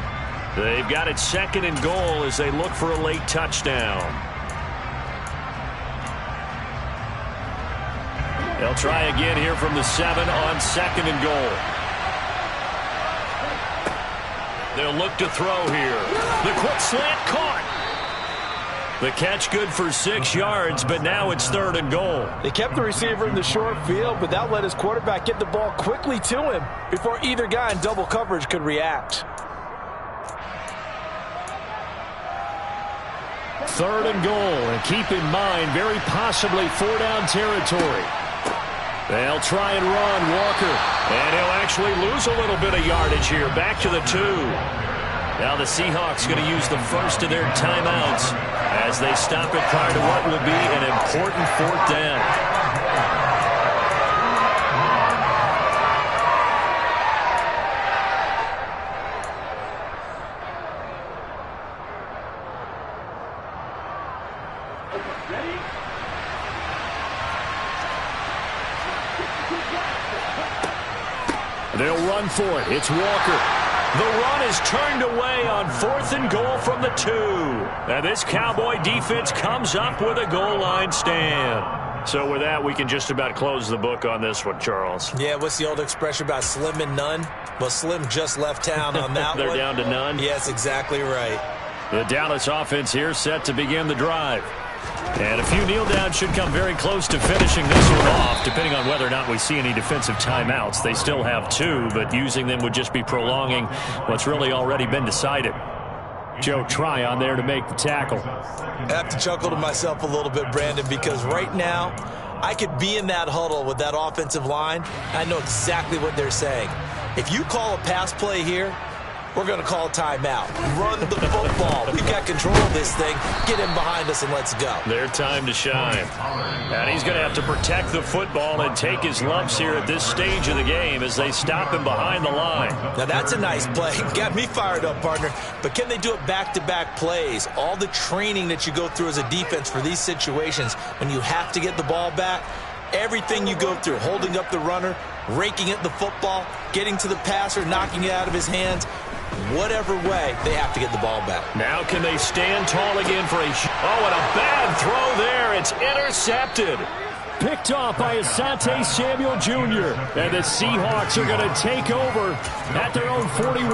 They've got it second and goal as they look for a late touchdown. They'll try again here from the 7 on second and goal. They'll look to throw here. The quick slant caught. The catch good for 6 yards, but now it's third and goal. They kept the receiver in the short field, but that let his quarterback get the ball quickly to him before either guy in double coverage could react. Third and goal, and keep in mind, very possibly 4-down territory. They'll try and run Walker, and he'll actually lose a little bit of yardage here, back to the 2. Now the Seahawks going to use the first of their timeouts as they stop it prior to what will be an important 4th down. They'll run for it. It's Walker. The run is turned away on 4th and goal from the 2. And this Cowboy defense comes up with a goal line stand. So with that, we can just about close the book on this one, Charles. Yeah, what's the old expression about slim and none? Well, Slim just left town on that They're one. down to none? Yes, exactly right. The Dallas offense here set to begin the drive. And a few kneel downs should come very close to finishing this one off, depending on whether or not we see any defensive timeouts. They still have 2, but using them would just be prolonging what's really already been decided. Joe Tryon there to make the tackle. I have to chuckle to myself a little bit, Brandon, because right now I could be in that huddle with that offensive line. I know exactly what they're saying. If you call a pass play here, we're going to call a timeout. Run the football. We've got control of this thing. Get in behind us and let's go. Their time to shine. And he's going to have to protect the football and take his lumps here at this stage of the game as they stop him behind the line. Now that's a nice play. Got me fired up, partner. But can they do it back-to-back plays? All the training that you go through as a defense for these situations when you have to get the ball back, everything you go through, holding up the runner, raking at the football, getting to the passer, knocking it out of his hands, whatever way, they have to get the ball back. Now can they stand tall again for a... Oh, and a bad throw there. It's intercepted. Picked off by Asante Samuel Jr. And the Seahawks are going to take over at their own 41.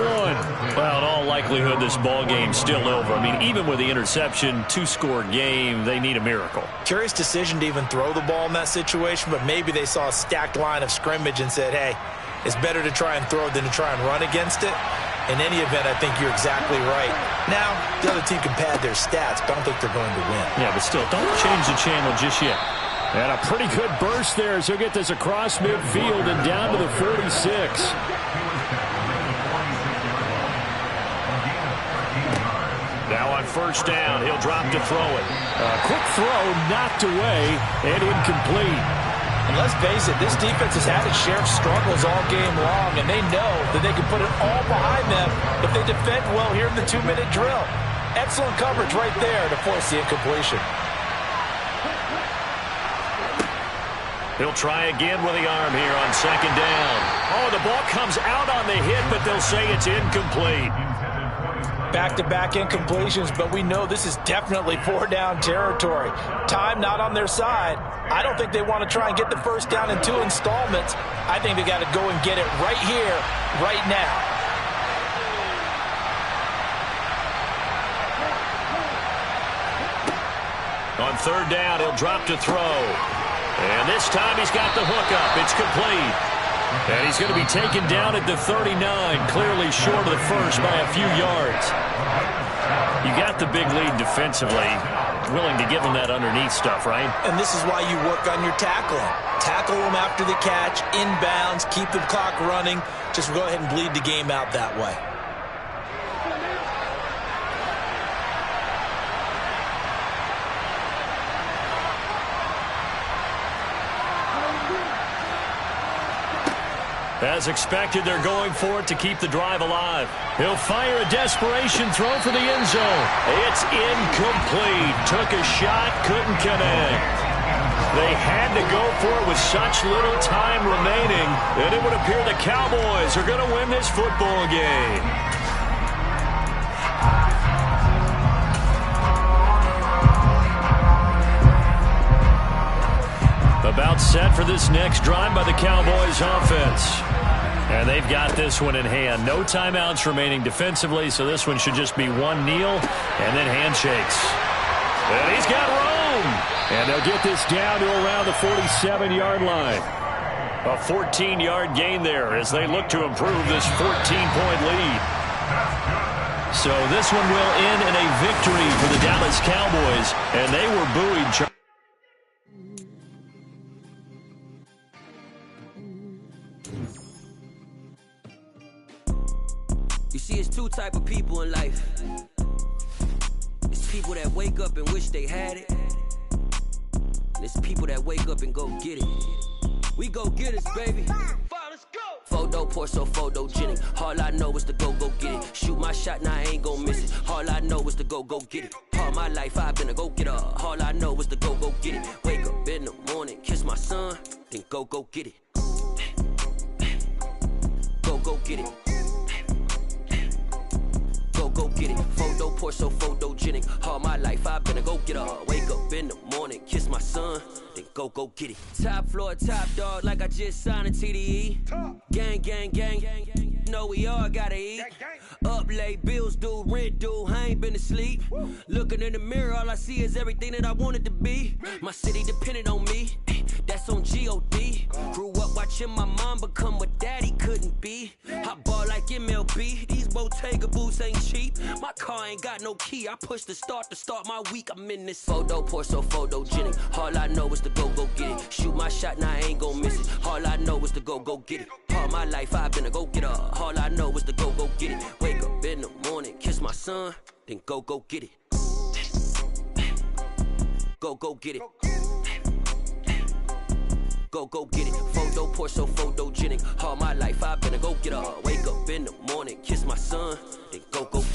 Well, in all likelihood, this ball game's still over. I mean, even with the interception, 2-score game, they need a miracle. Curious decision to even throw the ball in that situation, but maybe they saw a stacked line of scrimmage and said, hey, it's better to try and throw than to try and run against it. In any event, I think you're exactly right. Now, the other team can pad their stats, but I don't think they're going to win. Yeah, but still, don't change the channel just yet. And a pretty good burst there as he'll get this across midfield and down to the 46. Now on first down, he'll drop to throw it. A quick throw knocked away and incomplete. And let's face it, this defense has had its share of struggles all game long, and they know that they can put it all behind them if they defend well here in the 2-minute drill. Excellent coverage right there to force the incompletion. He'll try again with the arm here on second down. Oh, the ball comes out on the hit, but they'll say it's incomplete. Back-to-back incompletions, but we know this is definitely 4-down territory. Time not on their side. I don't think they want to try and get the first down in 2 installments. I think they got to go and get it right here, right now. On third down, he'll drop to throw. And this time he's got the hook up. It's complete. And he's going to be taken down at the 39, clearly short of the first by a few yards. You got the big lead defensively. Willing to give him that underneath stuff, right? And this is why you work on your tackling. Tackle them after the catch, inbounds, keep the clock running. Just go ahead and bleed the game out that way. As expected, they're going for it to keep the drive alive. He'll fire a desperation throw for the end zone. It's incomplete. Took a shot, couldn't connect. They had to go for it with such little time remaining, and it would appear the Cowboys are going to win this football game. About set for this next drive by the Cowboys offense. And they've got this one in hand. No timeouts remaining defensively, so this one should just be one kneel and then handshakes. And he's got room. And they'll get this down to around the 47-yard line. A 14-yard gain there as they look to improve this 14-point lead. So this one will end in a victory for the Dallas Cowboys, and they were buoyed. You see, it's two type of people in life. It's people that wake up and wish they had it. And it's people that wake up and go get it. We go get it, baby. Photo, Porso, photogenic. All I know is to go get it. Shoot my shot, now I ain't gon' miss it. All I know is to go get it. All my life I've been a go-getter. All I know is to go get it. Wake up in the morning, kiss my son, then go get it. Go get it. Go get it. Photo, Porso, photogenic. All my life I've been a go-getter. Wake up in the morning, kiss my son, then go get it. Top floor, top dog, like I just signed a TDE. Gang, gang, gang, gang, gang. Know we all gotta eat. Up late, bills due, rent due, I ain't been asleep. Looking in the mirror, all I see is everything that I wanted to be. My city depended on me, that's on G.O.D. Grew up watching my mom become what daddy couldn't be. I ball like MLB, these Bottega boots ain't cheap. My car ain't got no key, I push the start to start my week. I'm in this photo, Porso, photogenic. All I know is to go get it. Shoot my shot, now I ain't gon' miss it. All I know is to go get it. All my life I've been a go-getter. All I know is to go get it. Wake up in the morning, kiss my son, then go get it. Go get it. Go get it. Photo, Porso, photogenic. All my life I've been a go-getter. Wake up in the morning, kiss my son, then go get it.